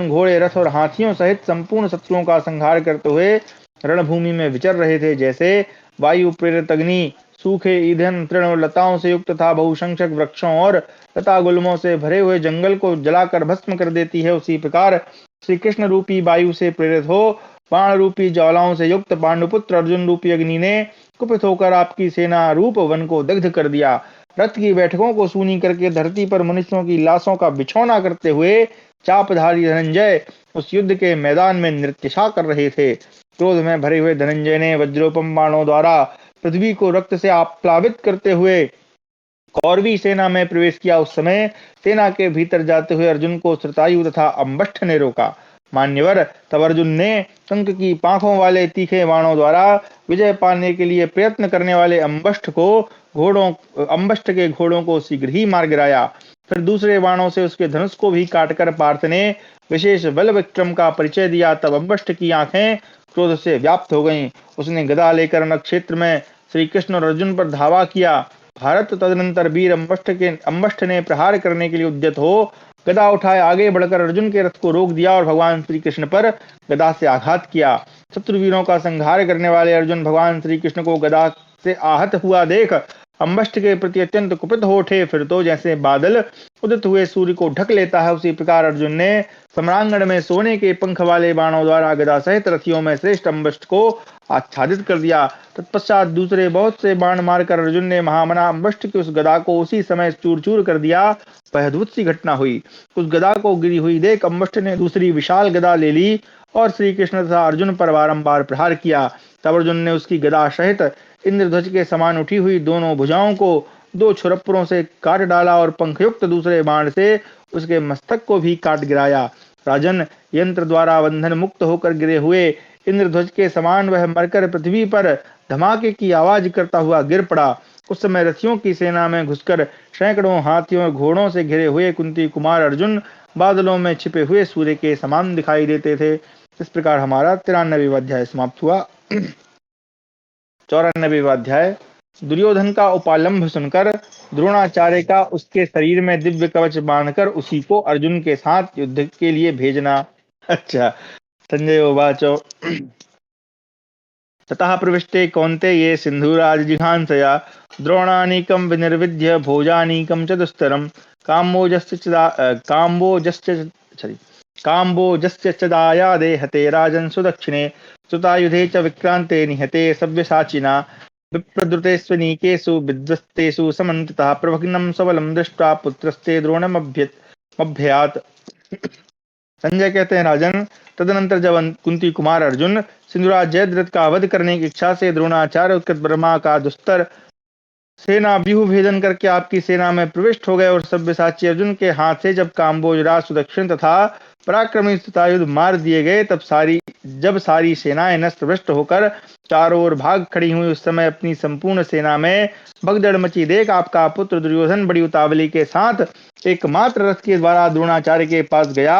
घोड़े रथ और हाथियों सहित संपूर्ण शत्रुओं का संहार करते हुए रणभूमि में विचर रहे थे। जैसे वायु प्रेरित अग्नि सूखे ईंधन तृण और लताओं से युक्त तथा बहुसंख्यक वृक्षों और लता गुल्मों से भरे हुए जंगल को जलाकर भस्म कर देती है, उसी प्रकार श्री कृष्ण रूपी वायु से प्रेरित हो बाण रूपी ज्वालाओं से युक्त पांडुपुत्र अर्जुन रूपी अग्नि ने कुपित होकर आपकी सेना रूप वन को दग्ध कर दिया। रथ की बैठकों को सूनी करके धरती पर मनुष्यों की लाशों का बिछौना करते हुए चापधारी धनंजय उस युद्ध के मैदान में नृत्यशा कर रहे थे। क्रोध में भरे हुए धनंजय ने वज्रोपम बाणों द्वारा पृथ्वी को रक्त से आप्लावित करते हुए कौरवी सेना में प्रवेश किया। उस समय सेना के भीतर जाते हुए अर्जुन को श्रुतायु तथा अम्बष्ठ ने रोका। मान्यवर, तब अर्जुन ने शंख की पांखों वाले तीखे बाणों द्वारा विजय पाने के लिए प्रयत्न करने वाले अम्बष्ठ के घोड़ों को शीघ्र ही मार गिराया। फिर दूसरे बाणों से उसके धनुष को भी काटकर पार्थ ने विशेष बल विक्रम का परिचय दिया। तब अम्बष्ठ की आंखें क्रोध से व्याप्त हो गईं। उसने गदा लेकर नक्षत्र में श्री कृष्ण और अर्जुन पर धावा किया। भारत तदनंतर वीर अम्बष्ठ ने प्रहार करने के लिए उद्यत हो गदा उठाए आगे बढ़कर अर्जुन के रथ को रोक दिया और भगवान श्री कृष्ण पर गदा से आघात किया। शत्रुवीरों का संहार करने वाले अर्जुन भगवान श्री कृष्ण को गदा से आहत हुआ देख अम्बष्ठ के प्रति अत्यंत कुपित हो उठे। फिर तो जैसे बादल उदित हुए सूर्य को ढक लेता है, उसी प्रकार अर्जुन ने सम्रांगण में सोने के पंख वाले बाणों द्वारा गदा सहित रथियों में श्रेष्ठ अम्बष्ठ को आच्छादित कर दिया। तत्पश्चात दूसरे बहुत से बाण मारकर अर्जुन ने महामना अम्बष्ठ की उस गदा को उसी समय चूर चूर कर दिया। वह अद्भुत सी घटना हुई। उस गदा को गिरी हुई देख अम्बष्ठ ने दूसरी विशाल गदा ले ली और श्री कृष्ण तथा अर्जुन पर बारंबार प्रहार किया। तब अर्जुन ने उसकी गदा सहित इंद्रध्वज के समान उठी हुई दोनों भुजाओं को दो छुरप्परों से काट डाला और पंखयुक्त दूसरे बाण से उसके मस्तक को भी काट गिराया। राजन, यंत्र द्वारा बंधन मुक्त होकर गिरे हुए इंद्रध्वज के समान वह मरकर पृथ्वी पर धमाके की आवाज करता हुआ गिर पड़ा। उस समय रथियों की सेना में घुसकर सैकड़ों हाथियों और घोड़ों से घिरे हुए कुंती कुमार अर्जुन बादलों में छिपे हुए सूर्य के समान दिखाई देते थे। इस प्रकार हमारा 93वां अध्याय समाप्त हुआ। 94वां अध्याय। दुर्योधन का उपालंभ सुनकर द्रोणाचार्य का उसके शरीर में दिव्य कवच बांधकर उसी को अर्जुन के साथ युद्ध के लिए भेजना। अच्छा। संजय उवाच ततः प्रविष्टे कौन्तेये सिन्धुराज जिघांसया द्रोणानीकं विनिर्विद्य भोजानीकं च दुस्तरं काम्बोजस्य च दायादे हते राजन् सुदक्षिणे सुतायुधे च विक्रान्ते निहते सव्यसाचिना विप्रद्रुतेष्वनीकेषु विध्वस्तेषु समन्वितः प्रभग्नं सबलं दृष्ट्वा पुत्रस्ते द्रोणमभ्ययात्। संजय कहते हैं, राजन, तदनंतर जब कुंती कुमार अर्जुन सिंधुराज जयद्रथ का वध करने की इच्छा से द्रोणाचार्य उत्कट ब्रह्मा का दुस्तर सेना व्यूह भेदन करके आपकी सेना में प्रविष्ट हो गए और सव्यसाची अर्जुन के हाथ से जब काम्बोजराज सुदक्षिण तथा पराक्रमी सुतायुध मार दिए गए, जब सारी सेनाएं नष्ट भ्रष्ट होकर चारों ओर भाग खड़ी हुई, उस समय अपनी संपूर्ण सेना में भगदड़ मची देख आपका पुत्र दुर्योधन बड़ी उतावली के साथ एकमात्र रथ के द्वारा द्रोणाचार्य के पास गया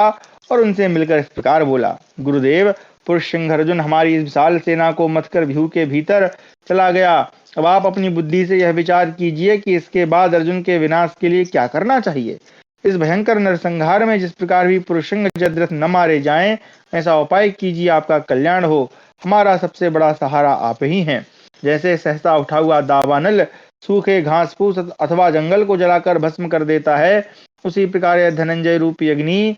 और उनसे मिलकर इस प्रकार बोला। गुरुदेव, पुरुष सिंह अर्जुन हमारी इस विशाल सेना को मथकर व्यूह के भीतर चला गया। अब आप अपनी बुद्धि से यह विचार कीजिए कि इसके बाद अर्जुन के विनाश के लिए क्या करना चाहिए। इस भयंकर नरसंहार में जिस प्रकार भी पुरुषंग जयद्रथ न मारे जाएं, ऐसा उपाय कीजिए, आपका कल्याण हो। हमारा सबसे बड़ा सहारा आप ही हैं। जैसे सहसा उठा हुआ दावानल सूखे घास फूस अथवा जंगल को जलाकर भस्म कर देता है, उसी प्रकार यह धनंजय रूपी अग्नि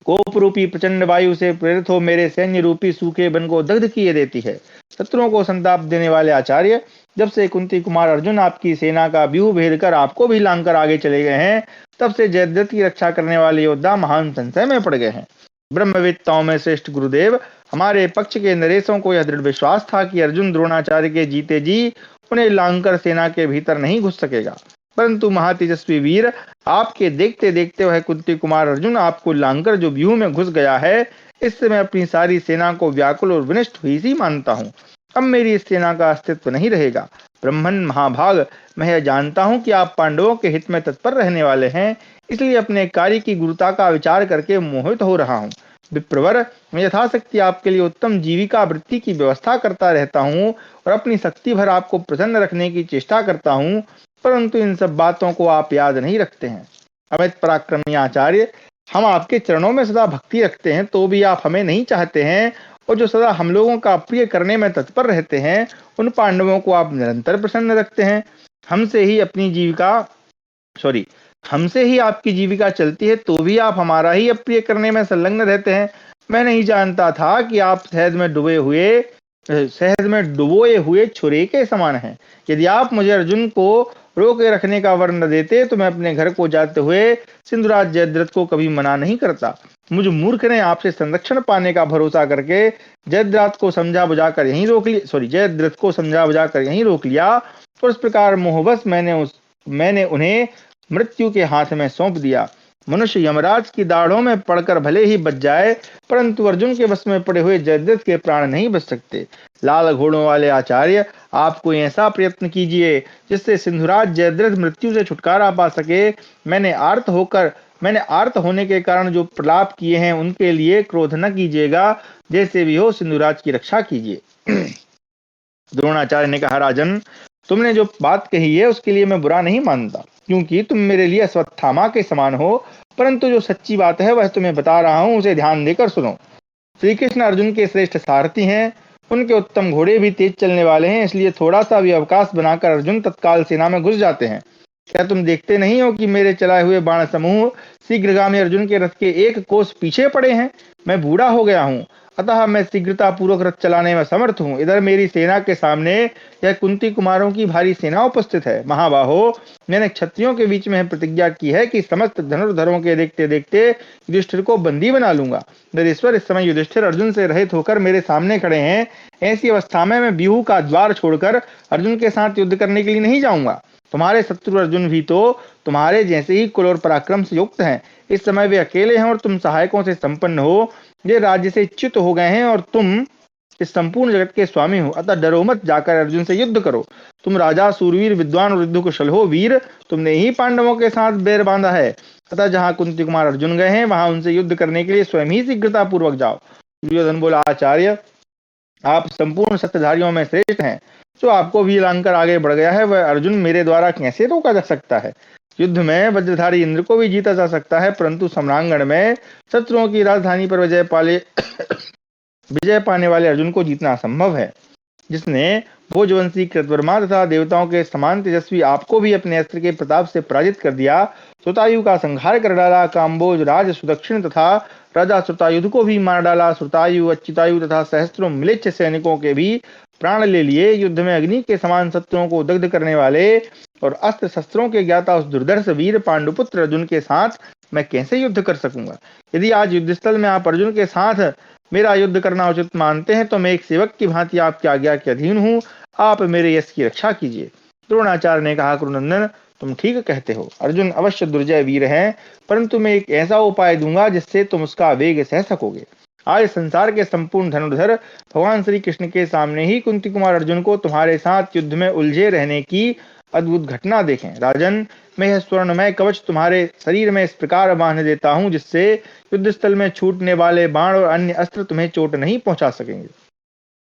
कोप रूपी प्रचंड वायु से प्रेरित हो मेरे सैन्य रूपी सूखे वन को दग्ध किए देती है। शत्रुओं को संताप देने वाले आचार्य, जब से कुंती कुमार अर्जुन आपकी सेना का व्यूह भेद कर आपको भी लांघकर आगे चले गए हैं, तब से जयद्रथ की रक्षा करने वाले योद्धा महान संशय में पड़ गए हैं। ब्रह्मवेत्ताओं में श्रेष्ठ गुरुदेव, हमारे पक्ष के नरेशों को यह दृढ़ विश्वास था कि अर्जुन द्रोणाचार्य के जीते जी उन्हें लांघकर सेना के भीतर नहीं घुस सकेगा, परंतु महातेजस्वी वीर, आपके देखते देखते वह कुंती कुमार अर्जुन आपको लांघकर जो व्यूह में घुस गया है, इससे मैं अपनी सारी सेना को व्याकुल और विनष्ट हुई सी मानता हूँ। अब मेरी इस सेना का अस्तित्व नहीं रहेगा। ब्रह्मन महाभाग, मैं यह जानता हूँ कि आप पांडवों के हित में तत्पर रहने वाले हैं, इसलिए अपने कार्य की गुरुता का विचार करके मोहित हो रहा हूँ। विप्रवर, मैं यथाशक्ति आपके लिए उत्तम जीविका वृत्ति की व्यवस्था करता रहता हूँ और अपनी शक्ति भर आपको प्रसन्न रखने की चेष्टा करता हूँ, परंतु इन सब बातों को आप याद नहीं रखते हैं। अमित पराक्रमी आचार्य, हम आपके चरणों में सदा भक्ति रखते हैं, तो भी आप हमें नहीं चाहते हैं, और जो सदा हम लोगों का प्रिय करने में तत्पर रहते हैं, उन पांडवों को आप निरंतर प्रसन्न रखते हैं। हमसे ही अपनी जीविका सॉरी हमसे ही आपकी जीविका चलती है, तो भी आप हमारा ही अप्रिय करने में संलग्न रहते हैं। मैं नहीं जानता था कि आप शहद में डुबोए हुए छुरे के समान हैं। यदि आप मुझे अर्जुन को रोके रखने का वर न देते, तो मैं अपने घर को जाते हुए सिंधुराज जयद्रथ को कभी मना नहीं करता। मुझ मूर्ख ने आपसे संरक्षण पाने का भरोसा करके जयद्रथ को समझा बुझाकर यहीं रोक लिया, और इस प्रकार मोहवश मैंने उन्हें मृत्यु के हाथ में सौंप दिया। मनुष्य यमराज की दाढ़ों में पड़कर भले ही बच जाए, परंतु अर्जुन के बस में पड़े हुए जयद्रथ के प्राण नहीं बच सकते। लाल घोड़ों वाले आचार्य, आप कोई ऐसा प्रयत्न कीजिए जिससे सिंधुराज जयद्रथ मृत्यु से छुटकारा पा सके। मैंने आर्त होने के कारण जो प्रलाप किए हैं, उनके लिए क्रोध न कीजिएगा। जैसे भी हो, सिंधुराज की रक्षा कीजिए। द्रोणाचार्य ने कहा, राजन, तुमने जो बात कही है उसके लिए मैं बुरा नहीं मानता, क्योंकि तुम मेरे लिए अश्वत्थामा के समान हो, परंतु जो सच्ची बात है वह तुम्हें बता रहा हूं, उसे ध्यान देकर सुनो। श्री कृष्ण अर्जुन के श्रेष्ठ सारथी हैं, उनके उत्तम घोड़े भी तेज चलने वाले हैं, इसलिए थोड़ा सा भी अवकाश बनाकर अर्जुन तत्काल सेना में घुस जाते हैं। क्या तुम देखते नहीं हो कि मेरे चलाए हुए बाण समूह शीघ्रगामी अर्जुन के रथ के एक कोस पीछे पड़े हैं? मैं बूढ़ा हो गया हूँ, अतः मैं शीघ्रता पूर्वक रथ चलाने में समर्थ हूँ। इधर मेरी सेना के सामने यह कुंती कुमारों की भारी सेना उपस्थित है। महाबाहो, मैंने क्षत्रियों के बीच में प्रतिज्ञा की है कि समस्त धनुर्धरों के देखते देखते युधिष्ठिर को बंदी बना लूंगा। नरेश्वर, इस समय युधिष्ठिर अर्जुन से रहित होकर मेरे सामने खड़े हैं। ऐसी अवस्था में मैं व्यूह का द्वार छोड़कर अर्जुन के साथ युद्ध करने के लिए नहीं जाऊंगा। तुम्हारे शत्रु अर्जुन भी तो तुम्हारे जैसे ही कुल और पराक्रम से युक्त हैं। इस समय वे अकेले हैं और तुम सहायकों से संपन्न हो। ये राज्य से च्युत हो गए हैं और तुम इस संपूर्ण जगत के स्वामी हो, अतः डरो मत, जाकर अर्जुन से युद्ध करो। तुम राजा, सूरवीर, विद्वान और युद्ध कुशल हो। वीर, तुमने ही पांडवों के साथ बैर बांधा है, अतः जहाँ कुंती कुमार अर्जुन गए हैं, वहां उनसे युद्ध करने के लिए स्वयं ही शीघ्रता पूर्वक जाओ। दुर्योधन बोला, आचार्य, आप संपूर्ण सत्यधारियों में श्रेष्ठ हैं। जो आपको भी लांघकर आगे बढ़ गया है, वह अर्जुन मेरे द्वारा कैसे रोका जा सकता है? युद्ध में वज्रधारी इंद्र को भी जीता जा सकता है, परंतु सम्रांगण में शत्रुओं की राजधानी पर विजय पाने वाले अर्जुन को जीतना असंभव है। जिसने भोजवंशी कृतवर्मा तथा देवताओं के समान तेजस्वी आपको भी अपने अस्त्र के प्रताप से पराजित कर दिया, श्रुतायु का संहार कर डाला, काम्बोज राज सुदक्षिण तथा राजा श्रुतायुध को भी मार डाला, श्रुतायु, अच्युतायु तथा सहस्त्रों म्लेच्छ सैनिकों के भी प्राण ले लिए, युद्ध में अग्नि के समान शत्रुओं को दग्ध करने वाले और अस्त्र शस्त्रों के ज्ञाता उस दुर्धर्ष वीर पांडुपुत्र अर्जुन के साथ मैं कैसे युद्ध कर सकूंगा? यदि आज युद्धस्थल में आप अर्जुन के साथ मेरा युद्ध करना उचित मानते हैं, तो मैं एक सेवक की भांति आपकी आज्ञा के अधीन हूँ। आप मेरे यश की रक्षा कीजिए। द्रोणाचार्य ने कहा, कुरुनंदन, तुम ठीक कहते हो। अर्जुन अवश्य दुर्जय वीर हैं, परंतु मैं एक ऐसा उपाय दूंगा जिससे तुम उसका वेग सह सकोगे। आज संसार के संपूर्ण धनुर्धर भगवान श्री कृष्ण के सामने ही कुंती कुमार अर्जुन को तुम्हारे साथ युद्ध में उलझे रहने की अद्भुत घटना देखें। राजन, मैं यह स्वर्णमय कवच तुम्हारे शरीर में इस प्रकार बांध देता हूं जिससे युद्ध स्थल में छूटने वाले बाण और अन्य अस्त्र तुम्हें चोट नहीं पहुंचा सकेंगे।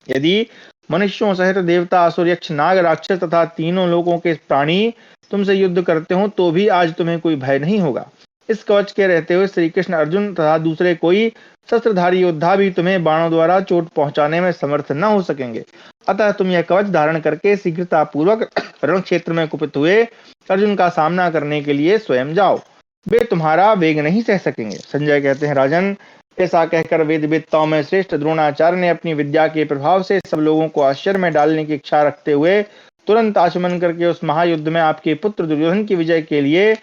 यदि मनुष्यों सहित देवता, असुर, यक्ष, नाग, राक्षस तथा तीनों लोगों के प्राणी तुमसे युद्ध करते हो, तो भी आज तुम्हें कोई भय नहीं होगा। इस कवच के रहते हुए श्री कृष्ण अर्जुन तथा दूसरे कोई शस्त्रधारी योद्धा भी तुम्हें बाणों द्वारा चोट पहुंचाने में समर्थ न हो सकेंगे। अतः तुम यह कवच धारण करके शीघ्रता पूर्वक रण क्षेत्र में कुपित हुए अर्जुन का सामना करने के लिए स्वयं जाओ। वे तुम्हारा वेग नहीं सह सकेंगे। संजय कहते हैं, राजन, ऐसा कहकर वेद वेत्ताओं में श्रेष्ठ द्रोणाचार्य ने अपनी विद्या के प्रभाव से सब लोगों को आश्चर्य में डालने की इच्छा रखते हुए तुरंत आचमन करके उस महायुद्ध में आपके पुत्र दुर्योधन की विजय के लिए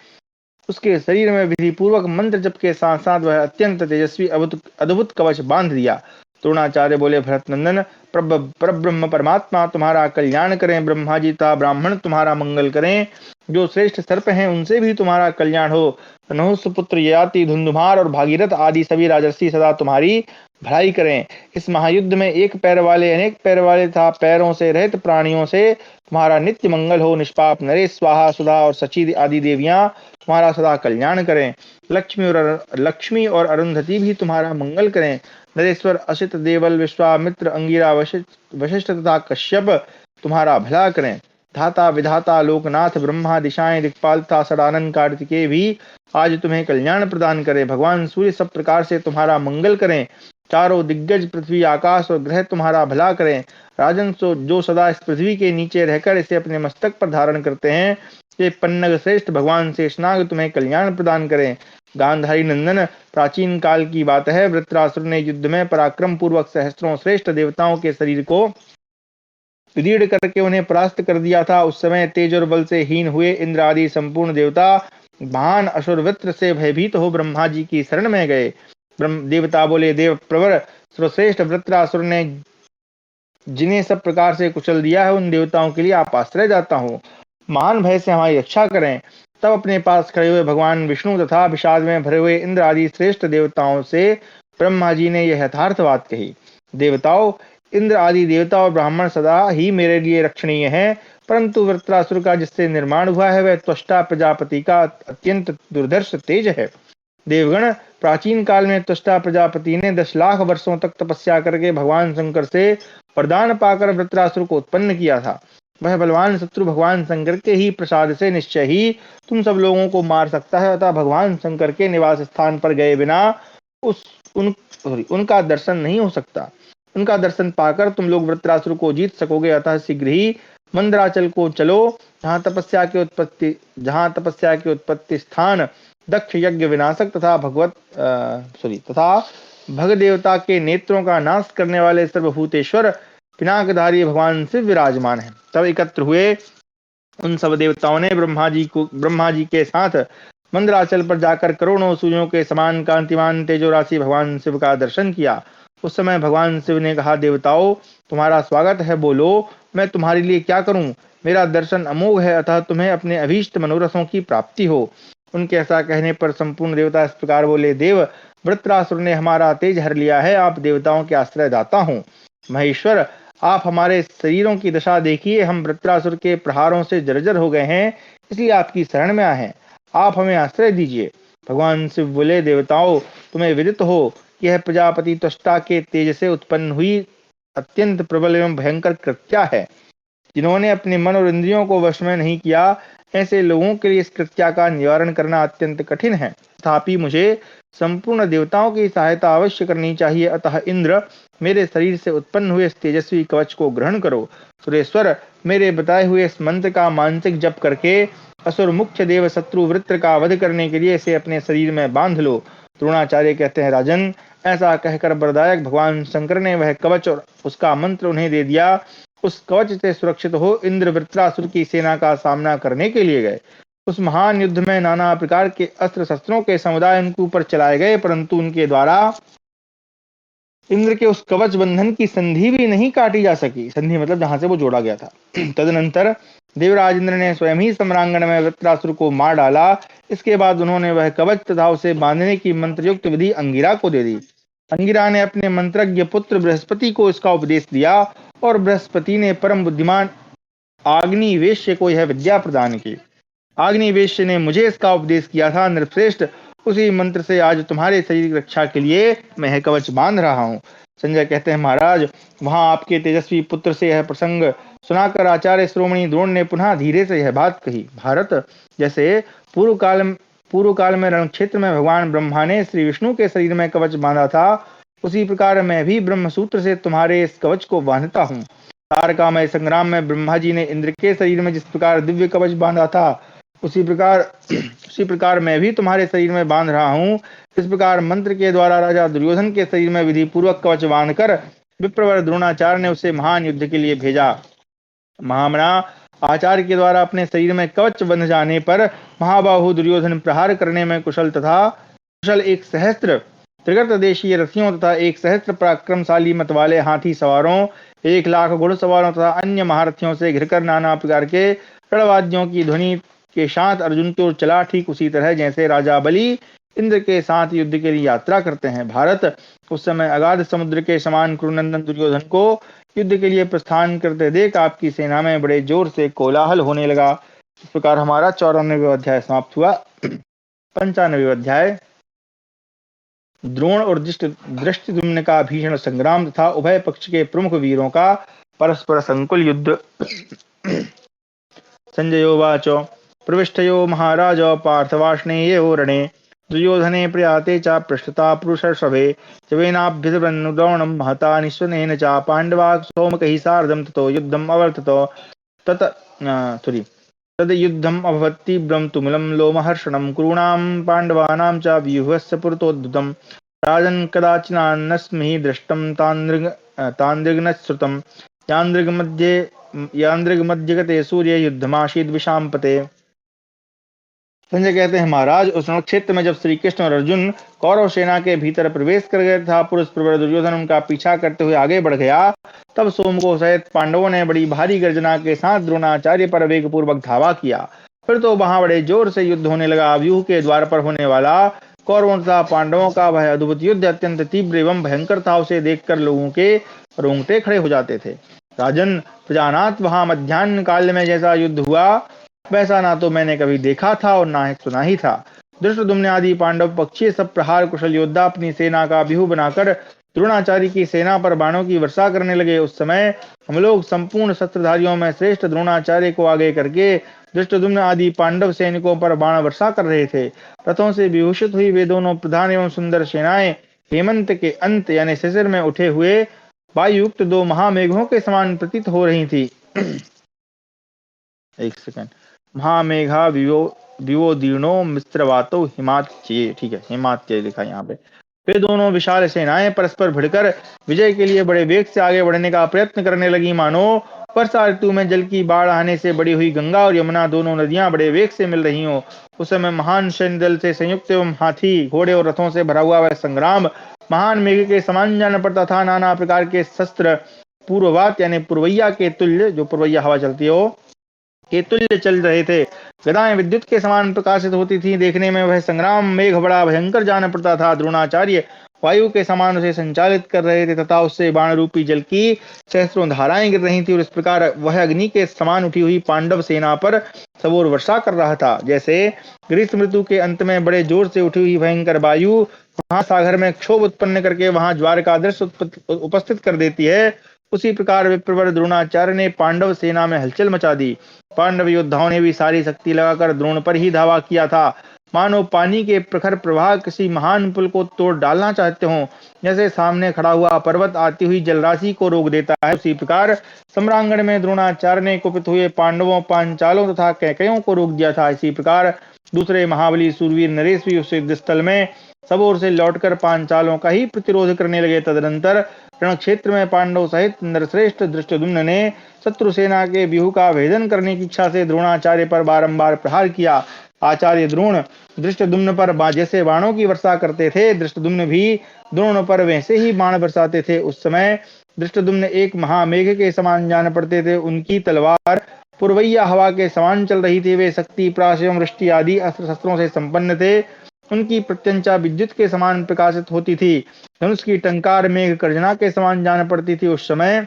उसके शरीर में विधि पूर्वक मंत्र जप के साथ साथ वह अत्यंत तेजस्वी अद्भुत कवच बांध दिया। द्रोणाचार्य बोले, भरत नंदन, परब्रह्म परमात्मा तुम्हारा कल्याण करें, ब्रह्मा जी तथा ब्राह्मण तुम्हारा मंगल करें, जो श्रेष्ठ सर्प हैं उनसे भी तुम्हारा कल्याण हो। नहुस पुत्र ययाति, धुंधुमार और भागीरथ आदि सभी राजर्षि सदा तुम्हारी भलाई करें। इस महायुद्ध में एक पैर वाले अनेक पैर वाले तथा पैरों से रहित प्राणियों से तुम्हारा नित्य मंगल हो। निष्पाप नरेश, स्वाहा, सुधा और सची आदि देवियां तुम्हारा सदा कल्याण करें। लक्ष्मी और अरुंधति भी तुम्हारा मंगल करें। नरेश्वर, असित, देवल, विश्वामित्र, अंगिरा, वशिष्ठ तथा कश्यप तुम्हारा भला करें। धाता, विधाता, लोकनाथ, ब्रह्मा, दिशाएं, दिक्पाल तथा सदानंद कार्तिकेय भी आज तुम्हें कल्याण प्रदान करें। भगवान सूर्य सब प्रकार से तुम्हारा मंगल करें। चारों दिग्गज पृथ्वी, आकाश और ग्रह तुम्हारा भला करें। राजन, जो सदा इस पृथ्वी के नीचे रहकर इसे अपने मस्तक पर धारण करते हैं, ये पन्नग श्रेष्ठ भगवान शेषनाग तुम्हें कल्याण प्रदान करें। गांधारी नंदन, प्राचीन काल की बात है, वृत्रासुर ने युद्ध में पराक्रम पूर्वक सहस्त्रों श्रेष्ठ देवताओं के शरीर को विदीर्ण करके उन्हें परास्त कर दिया था। उस समय तेज और बल से हीन हुए इंद्र आदि संपूर्ण देवता महान असुर वृत्र से भयभीत हो ब्रह्मा जी की शरण में गए। ब्रह्म देवता बोले, देव प्रवर सर्वश्रेष्ठ वृत्रासुर ने जिन्हें सब प्रकार से कुचल दिया है, उन देवताओं के लिए आप आश्रय जाता हूँ, महान भय से हमारी रक्षा करें। तब अपने पास खड़े हुए भगवान विष्णु तथा विषाद में भरे हुए इंद्र आदि श्रेष्ठ देवताओं से ब्रह्मा जी ने यह यथार्थ बात कही। देवताओं, इंद्र आदि देवता और ब्राह्मण सदा ही मेरे लिए रक्षणीय हैं, परंतु वृत्रासुर का जिससे निर्माण हुआ है वह त्वष्टा प्रजापति का अत्यंत दुर्धर्ष तेज है। देवगण, प्राचीन काल में त्वष्टा प्रजापति ने 10 लाख वर्षों तक तपस्या करके भगवान शंकर से वरदान पाकर वृत्रासुर को उत्पन्न किया था। वह बलवान शत्रु भगवान शंकर के ही प्रसाद से निश्चय ही तुम सब लोगों को मार सकता है, अतः भगवान शंकर के निवास स्थान पर गए बिना उनका दर्शन नहीं हो सकता। उनका दर्शन पाकर तुम लोग वृत्रासुर को जीत सकोगे। अतः शीघ्र ही मंदराचल को चलो, जहाँ तपस्या की उत्पत्ति स्थान दक्ष यज्ञ विनाशक तथा भग देवता के नेत्रों का नाश करने वाले सर्वभूतेश्वर पिनाकधारी भगवान शिव विराजमान है। तब एकत्र हुए उन सब देवताओं ने ब्रह्मा जी के साथ मंदराचल पर जाकर करोड़ों सूर्यों के समान कांतिमान तेजो राशि भगवान शिव का दर्शन किया। उस समय भगवान शिव ने कहा, देवताओं, तुम्हारा स्वागत है, बोलो मैं तुम्हारे लिए क्या करूं। मेरा दर्शन अमोघ है, अतः तुम्हें अपने अभीष्ट मनोरथों की प्राप्ति हो। उनके ऐसा कहने पर संपूर्ण देवता इस प्रकार बोले, देव, वृत्रासुर ने हमारा तेज हर लिया है, आप देवताओं के आश्रय दाता हूँ। महेश्वर, आप हमारे शरीरों की दशा देखिए, हम वृत्रासुर के प्रहारों से जर्जर हो गए हैं, इसलिए आपकी शरण में आए हैं, आप हमें आश्रय दीजिए। भगवान शिव बोले, देवताओं, तुम्हें विदित हो कि यह प्रजापति त्वष्टा के तेज से उत्पन्न हुई अत्यंत प्रबल एवं भयंकर कृत्या है। जिन्होंने अपने मन और इंद्रियों को वश में नहीं किया, ऐसे लोगों के लिए इस कृत्या का निवारण करना अत्यंत कठिन है। तथापि मुझे संपूर्ण देवताओं की सहायता अवश्य करनी चाहिए, अतः इंद्र, मेरे शरीर से उत्पन्न हुए इस तेजस्वी कवच को ग्रहण करो। सुरेश्वर, मेरे बताए हुए इस मंत्र का मानसिक जप करके असुर मुख्य देव शत्रु वृत्र का वध करने के लिए इसे अपने शरीर में बांध लो। द्रोणाचार्य कहते हैं, राजन, ऐसा कहकर वरदायक भगवान शंकर ने वह कवच और उसका मंत्र उन्हें दे दिया। उस कवच से सुरक्षित हो इंद्र वृत्रासुर की सेना का सामना करने के लिए गए। उस महान युद्ध में नाना प्रकार के अस्त्र शस्त्रों के समुदाय उनके ऊपर चलाए गए, परंतु उनके द्वारा इंद्र के उस कवच बंधन की संधि भी नहीं काटी जा सकी। संधि मतलब जहां से वो जोड़ा गया था। तदनंतर देवराज इंद्र ने स्वयं ही सम्रांगण में वृत्रासुर को मार डाला। इसके बाद उन्होंने वह कवच तथा उसे बांधने की मंत्रयुक्त विधि अंगिरा को दे दी। अंगिरा ने अपने मंत्रज्ञ पुत्र बृहस्पति को इसका उपदेश दिया और बृहस्पति ने परम बुद्धिमान आग्निवेश्य को यह विद्या प्रदान की। आग्निवेश्य ने मुझे इसका उपदेश किया था। नृश्रेष्ठ, उसी मंत्र से आज तुम्हारे शरीर की रक्षा के लिए मैं यह कवच बांध रहा हूँ। संजय कहते हैं, महाराज, वहां आपके तेजस्वी पुत्र से यह प्रसंग सुनाकर आचार्य श्रोमणी द्रोण ने पुनः धीरे से यह बात कही। भारत, जैसे पूर्व काल में रण क्षेत्र में भगवान ब्रह्मा ने श्री विष्णु के शरीर में कवच बांधा था, उसी प्रकार मैं भी ब्रह्म सूत्र से तुम्हारे इस कवच को बांधता हूँ। तारकामय संग्राम में ब्रह्मा जी ने इंद्र के शरीर में जिस प्रकार दिव्य कवच बांधा था, उसी प्रकार मैं भी तुम्हारे शरीर में बांध रहा हूँ। इस प्रकार मंत्र के द्वारा राजा दुर्योधन के शरीर में विधि पूर्वक कवच बांधकर विप्रवर द्रोणाचार्य ने उसे महान युद्ध के लिए भेजा। महामना, आचार्य के द्वारा अपने शरीर में कवच बंध जाने पर महाबाहु दुर्योधन प्रहार करने में कुशल एक सहस्त्र त्रिगर्त देशीय रथियों तथा एक सहस्त्र पराक्रमशाली मत वाले हाथी सवारों, 1,00,000 घुड़सवारों तथा अन्य महारथियों से घिरकर नाना प्रकार के रणवाद्यों की ध्वनि के साथ अर्जुन की ओर चला, ठीक उसी तरह जैसे राजा बलि इंद्र के साथ युद्ध के लिए यात्रा करते हैं। भारत, उस समय अगाध समुद्र के समान कुरुनंदन दुर्योधन को युद्ध के लिए प्रस्थान करते देख आपकी सेना में बड़े जोर से कोलाहल होने लगा। इस प्रकार हमारा 94वां अध्याय समाप्त हुआ। 95वां अध्याय द्रोण और धृष्टद्युम्न का भीषण संग्राम तथा उभय पक्ष के प्रमुख वीरों का परस्पर संकुल युद्ध। संजयोवाच प्रविष्टयो महाराज पार्थवार्ष्णेयो रणे दुर्योधने प्रयाते च पृष्ठता पुरुषर्षभे चवेनाभ्युद्रवन्नुद्रोणं महता निःस्वनेन च पाण्डवाः सौमकैः सार्धं ततो युद्धम् अवर्तत तद्युद्धम् अभवत् तीव्रं तुमुलं लोमहर्षणं कुरूणां पाण्डवानां च व्यूहस्य पुरतोद्भुतं राजन् कदाचिन्नस्मि दृष्टं तान्द्रिग्नश्रुतं यान्द्रिगमध्यगते सूर्य युद्धमासीद् विशाम्पते। संजय कहते हैं, महाराज, उस रणक्षेत्र में जब श्री कृष्ण और अर्जुन कौरव सेना के भीतर प्रवेश कर गए था, पुरुष प्रवर दुर्योधन उनका पीछा करते हुए आगे बढ़ गया, तब सोमको सहित पांडवों ने बड़ी भारी गर्जना के साथ द्रोणाचार्य पर वेग पूर्वक धावा किया। फिर तो वहां बड़े जोर से युद्ध होने लगा। व्यूह के द्वार पर होने वाला कौरवों तथा पांडवों का वह अद्भुत युद्ध अत्यंत तीव्र एवं भयंकर था। उसे देखकर लोगों के रोंगटे खड़े हो जाते थे। राजन, प्रजानाथ, वहां मध्याह्न काल में जैसा युद्ध हुआ वैसा ना तो मैंने कभी देखा था और ना ही सुना ही था। धृष्टद्युम्न आदि पांडव पक्षी सब प्रहार कुशल योद्धा अपनी सेना का व्यूह बनाकर द्रोणाचार्य की सेना पर बाणों की वर्षा करने लगे। उस समय हम लोग संपूर्ण शस्त्रधारियों में श्रेष्ठ द्रोणाचार्य को आगे करके धृष्टद्युम्न आदि पांडव सैनिकों पर बाण वर्षा कर रहे थे। रथों से विभूषित हुई वे दोनों प्रधान एवं सुंदर सेनाएं हेमंत के अंत यानी शिशिर में उठे हुए वायुयुक्त दो महामेघों के समान प्रतीत हो रही थी। एक सेकंड। महामेघा विवोदीर्णो मित्रवातो हिमाच्ये, ठीक है, हिमाच्ये लिखा यहाँ पे। वे दोनों विशाल सेनाएं परस्पर भिड़कर विजय के लिए बड़े वेग से आगे बढ़ने का प्रयत्न करने लगी, मानो वर्षा ऋतु में जल की बाढ़ आने से बड़ी हुई गंगा और यमुना दोनों नदियां बड़े वेग से मिल रही हो। उस समय महान सैन्य दल से संयुक्त एवं हाथी, घोड़े और रथों से भरा हुआ वह संग्राम महान मेघ के समान जान पड़ता था। नाना प्रकार के शस्त्र पूर्ववात यानी पुरवैया के तुल्य, जो पुरवैया हवा चलती हो, के तुल्य चल रहे थे। गदाएं विद्युत के समान प्रकाशित होती थी। देखने में वह संग्राम मेघ बड़ा भयंकर जान पड़ता था। द्रोणाचार्य वायु के समान उसे संचालित कर रहे थे तथा उससे बाण रूपी जल की सहस्रों धाराएं गिर रही थी और इस प्रकार वह अग्नि के समान उठी हुई पांडव सेना पर सबोर वर्षा कर रहा था। जैसे ग्रीष्म ऋतु के अंत में बड़े जोर से उठी हुई भयंकर वायु महासागर में क्षोभ उत्पन्न करके वहां ज्वार का दृश्य उपस्थित कर देती है, उसी प्रकार विप्रवर द्रोणाचार्य ने पांडव सेना में हलचल मचा दी। पांडव योद्धाओं ने भी सारी शक्ति लगाकर द्रोण पर ही धावा किया था, मानो पानी के प्रखर प्रवाह किसी महान पुल को तोड़ डालना चाहते हों। जैसे सामने खड़ा हुआ पर्वत आती हुई जलराशि को रोक देता है, उसी प्रकार सम्रांगण में द्रोणाचार्य ने कुपित हुए पांडवों, पांचालों तथा कैकयों को रोक दिया था। इसी प्रकार दूसरे महाबली सूरवीर नरेश भी उस युद्ध स्थल में सब ओर से लौटकर पांचालों का ही प्रतिरोध करने लगे। तदनंतर रण क्षेत्र में पांडव सहित नरश्रेष्ठ धृष्टद्युम्न ने शत्रु सेना के व्यूह का भेदन करने की इच्छा से द्रोणाचार्य पर बारंबार प्रहार किया। आचार्य द्रोण धृष्टद्युम्न पर जैसे बाणों की वर्षा करते थे, धृष्टद्युम्न भी द्रोण पर वैसे ही बाण बरसाते थे। उस समय धृष्टद्युम्न एक महामेघ के समान जान पड़ते थे। उनकी तलवार पुरवैया हवा के समान चल रही थी। वे शक्ति, प्राश एवं वृष्टि आदि अस्त्र शस्त्रों से संपन्न थे। उनकी प्रत्यंचा विद्युत के समान प्रकाशित होती थी। धनुष की टंकार मेघ गर्जना के समान जान पड़ती थी। उस समय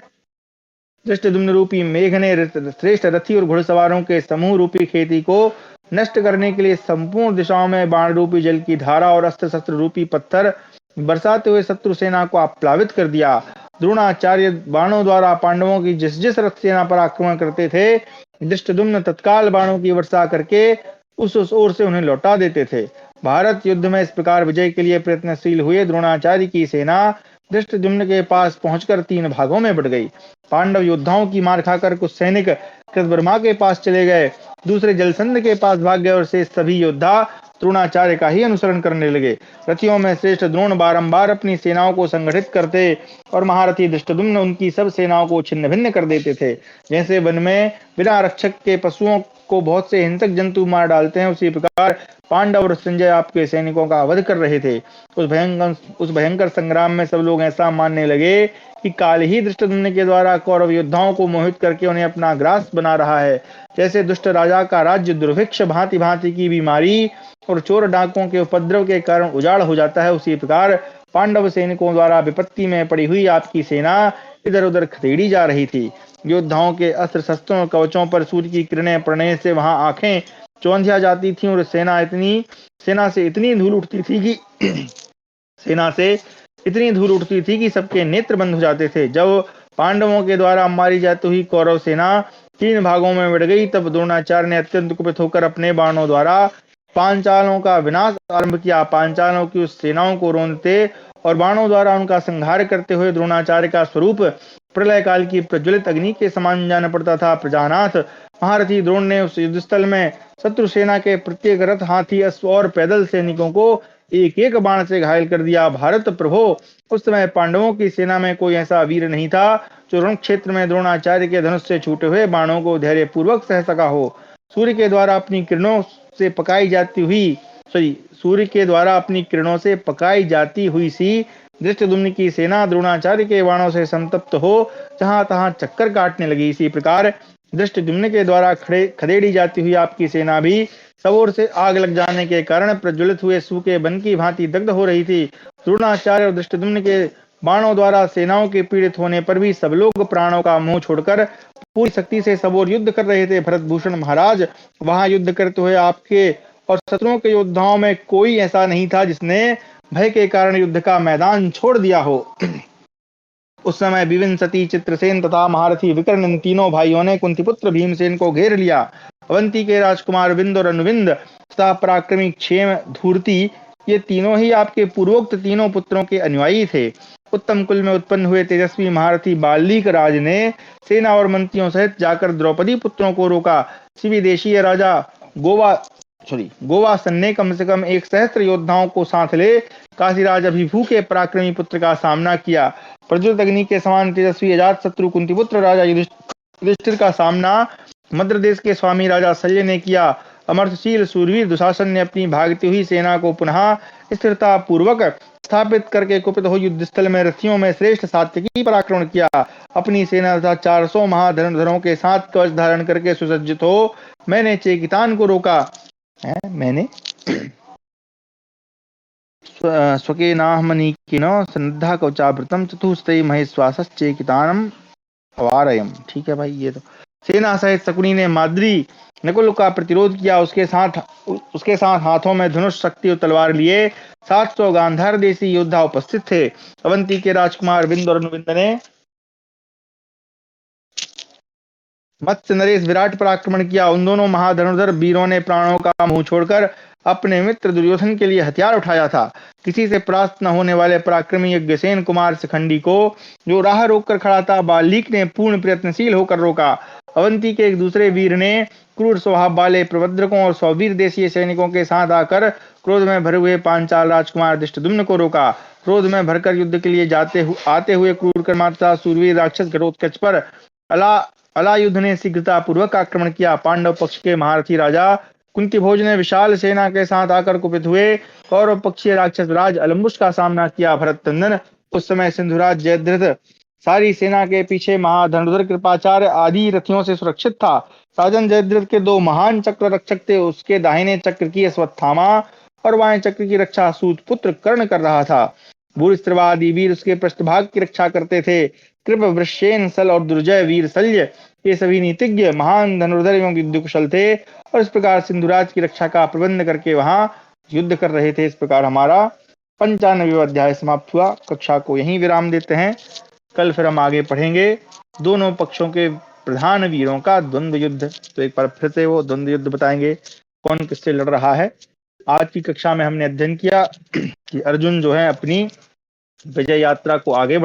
धृष्टद्युम्न रूपी मेघ ने श्रेष्ठ रथी और घुड़सवारों के समूह रूपी खेती को नष्ट करने के लिए संपूर्ण दिशाओं में बाण रूपी जल की धारा और अस्त्र शस्त्र रूपी पत्थर बरसाते हुए शत्रु सेना को आप्लावित कर दिया। द्रोणाचार्य बाणों द्वारा पांडवों की जिस जिस रथ सेना पर आक्रमण करते थे, धृष्टद्युम्न तत्काल बाणों की वर्षा करके उस ओर से उन्हें लौटा देते थे। भारत युद्ध में इस प्रकार विजय के लिए प्रयत्नशील हुए द्रोणाचार्य की सेना धृष्टद्युम्न के पास पहुंचकर 3 भागों में बढ़ गई। पांडव योद्धाओं की मार खाकर कुछ सैनिक कृतवर्मा के पास चले गए, दूसरे जलसंध के पास भाग गए और शेष सभी योद्धा द्रोणाचार्य का ही अनुसरण करने लगे। रथियों में श्रेष्ठ द्रोण बारंबार अपनी सेनाओं को संगठित करते और महारथी धृष्टद्युम्न उनकी सब सेनाओं को छिन्न भिन्न कर देते थे। जैसे वन में बिना रक्षक के पशुओं को बहुत से हिंसक जंतु मार डालते हैं, उसी प्रकार पांडव और संजय आपके सैनिकों का वध कर रहे थे। उस भयंकर संग्राम में सब लोग ऐसा मानने लगे कि काल ही धृष्टद्युम्न के द्वारा कौरव योद्धाओं को मोहित करके उन्हें अपना ग्रास बना रहा है। जैसे दुष्ट राजा का राज्य दुर्भिक्ष भांति भांति की बीमारी और चोर डाकुओं के उपद्रव के कारण उजाड़ हो जाता है, उसी प्रकार पांडव सैनिकों द्वारा विपत्ति में पड़ी हुई आपकी सेना इधर उधर खदेड़ी जा रही थी। योद्धाओं के अस्त्र शस्त्रों और कवचों पर सूर्य की किरणें पड़ने से वहां आंखें चौंधिया जाती थीं और सेना से इतनी धूल उठती थी कि सेना से इतनी धूल उठती थी कि सबके नेत्र बंद हो जाते थे। जब पांडवों के द्वारा मारी जाती हुई कौरव सेना 3 भागों में बढ़ गई, तब द्रोणाचार्य ने अत्यंत कुपित होकर अपने बाणों द्वारा पांचालों का विनाश आरंभ किया। पांचालों की उस सेनाओं को रोनते और बाणों द्वारा उनका संहार करते हुए द्रोणाचार्य का स्वरूप प्रलय काल की प्रज्वलित अग्नि के समान जान पड़ता था। प्रजानाथ महारथी द्रोण ने उस युद्ध स्थल में शत्रु सेना के प्रत्येक रथ, हाथी, अश्व और पैदल सैनिकों को एक एक बाण से घायल कर दिया। भारत प्रभो, उस समय पांडवों की सेना में कोई ऐसा वीर नहीं था जो रण क्षेत्र में द्रोणाचार्य के धनुष से छूटे हुए बाणों को धैर्य पूर्वक सह सका हो। सूर्य के द्वारा अपनी किरणों से पकाई जाती हुई सी धृष्टद्युम्न की सेना द्रोणाचार्य के बाणों से संतप्त हो जहां तहां चक्कर काटने लगी। इसी प्रकार धृष्टद्युम्न के द्वारा खदेड़ी जाती हुई आपकी सेना भी सब ओर से आग लग जाने के कारण प्रज्वलित हुए सूखे वन की भांति दग्ध हो रही थी। द्रोणाचार्य और धृष्टद्युम्न के बाणों द्वारा सेनाओं के पीड़ित होने पर भी सब लोग प्राणों का मोह छोड़कर पूरी शक्ति से सब ओर युद्ध कर रहे थे। भरतभूषण महाराज, वहां युद्ध करते हुए आपके और शत्रुओं के योद्धाओं में कोई ऐसा नहीं था जिसने भय के कारण युद्ध का मैदान छोड़ दिया हो। उस समय विविंसति, चित्रसेन तथा महारथी विकर्ण इन तीनों भाइयों ने कुंतीपुत्र भीमसेन को घेर लिया। अवंती के राजकुमार विंद और अनुविंद तथा पराक्रमी क्षेम, धूर्ति, ये तीनों ही आपके पूर्वोक्त तीनों पुत्रों के अनुयायी थे। उत्तम कुल में उत्पन्न हुए तेजस्वी महारथी बाल्लीक राज ने सेना और मंत्रियों सहित जाकर द्रौपदी पुत्रों को रोका। शिविदेशीय राजा गोवासन ने कम से कम 1 सहस्त्र योद्धाओं को साथ ले काशीराज अभिभू के पराक्रमी पुत्र का सामना किया। प्रज्वलित अग्नि के समान तेजस्वी अजात शत्रु कुंतीपुत्र राजा युधिष्ठिर का सामना मद्र देश के स्वामी राजा शल्य ने किया। अमर्थशील सूरवीर दुशासन ने अपनी भागती हुई सेना को पुनः स्थिरता पूर्वक स्थापित करके कुपित हो युद्ध स्थल में रथियों में श्रेष्ठ सात्विकी पर आक्रमण किया। अपनी सेना तथा 400 महाधनुर्धरों के साथ कवच धारण करके सुसज्जित हो मैंने चेकितान को रोका। मैंने स्वकेनाहमनीकिन सन्निधा कवचावृतम चतुस्तै महेश्वासश्चेकितानम अवारयम। ठीक है भाई, ये तो सेना सहित शकुनी ने माद्री नकुल का प्रतिरोध किया। उसके साथ हाथों में धनुष, शक्ति और तलवार लिए 700 गांधार देशी योद्धा उपस्थित थे। अवंती के राजकुमार विंद और अनुविंद ने मत्स्य नरेश विराट पर आक्रमण किया। उन दोनों महाधनुर्धर वीरों ने प्राणों का मुंह छोड़कर अपने मित्र दुर्योधन के लिए हथियार उठाया था। किसी से परास्त न होने वाले पराक्रमी यज्ञसेन कुमार शिखंडी को, जो राह रोककर खड़ा था, बाल्लीक ने पूर्ण प्रयत्नशील होकर रोका। अवंती के एक दूसरे वीर ने क्रूर स्वभाव वाले प्रबंधकों और 100 वीर देशीय सैनिकों के साथ आकर क्रोध में भरे हुए पांचाल राजकुमार धृष्टद्युम्न को रोका। क्रोध में भरकर युद्ध के लिए आते हुए क्रूर कर्माता सूरवीर राक्षस घटोत्कच पर अलायुध ने शीघ्रता पूर्वक आक्रमण किया। पांडव पक्ष के महारथी राजा कुंतीभोज ने विशाल सेना के साथ आकर कुपित हुए कौरव पक्षीय राक्षस राज अलम्बुस का सामना किया। भरतनंदन, उस समय सिंधुराज जयद्रथ सारी सेना के पीछे महाधनुर्धर कृपाचार्य आदि रथियों से सुरक्षित था। राजन जयद्रथ के 2 महान चक्र रक्षक थे। उसके दाहिने चक्र की अश्वत्थामा और बाएं चक्र की रक्षा सूत पुत्र कर्ण कर रहा था। भूरिश्रवादी वीर उसके पृष्ठभाग की रक्षा करते थे। कृप, वृषसेन, सल और दुर्जय वीर शल्य, ये सभी नीतिज्ञ महान धनुर्धर एवं युद्ध कुशल थे और इस प्रकार सिंधुराज की रक्षा का प्रबंध करके वहां युद्ध कर रहे थे। इस प्रकार हमारा 95वां अध्याय समाप्त हुआ। कक्षा को यहीं विराम देते हैं। कल फिर हम आगे पढ़ेंगे दोनों पक्षों के प्रधान वीरों का द्वंद्व युद्ध। तो एक बार फिर से वो द्वंद्व युद्ध बताएंगे, कौन किससे लड़ रहा है। आज की कक्षा में हमने अध्ययन किया कि अर्जुन जो है अपनी विजय यात्रा को आगे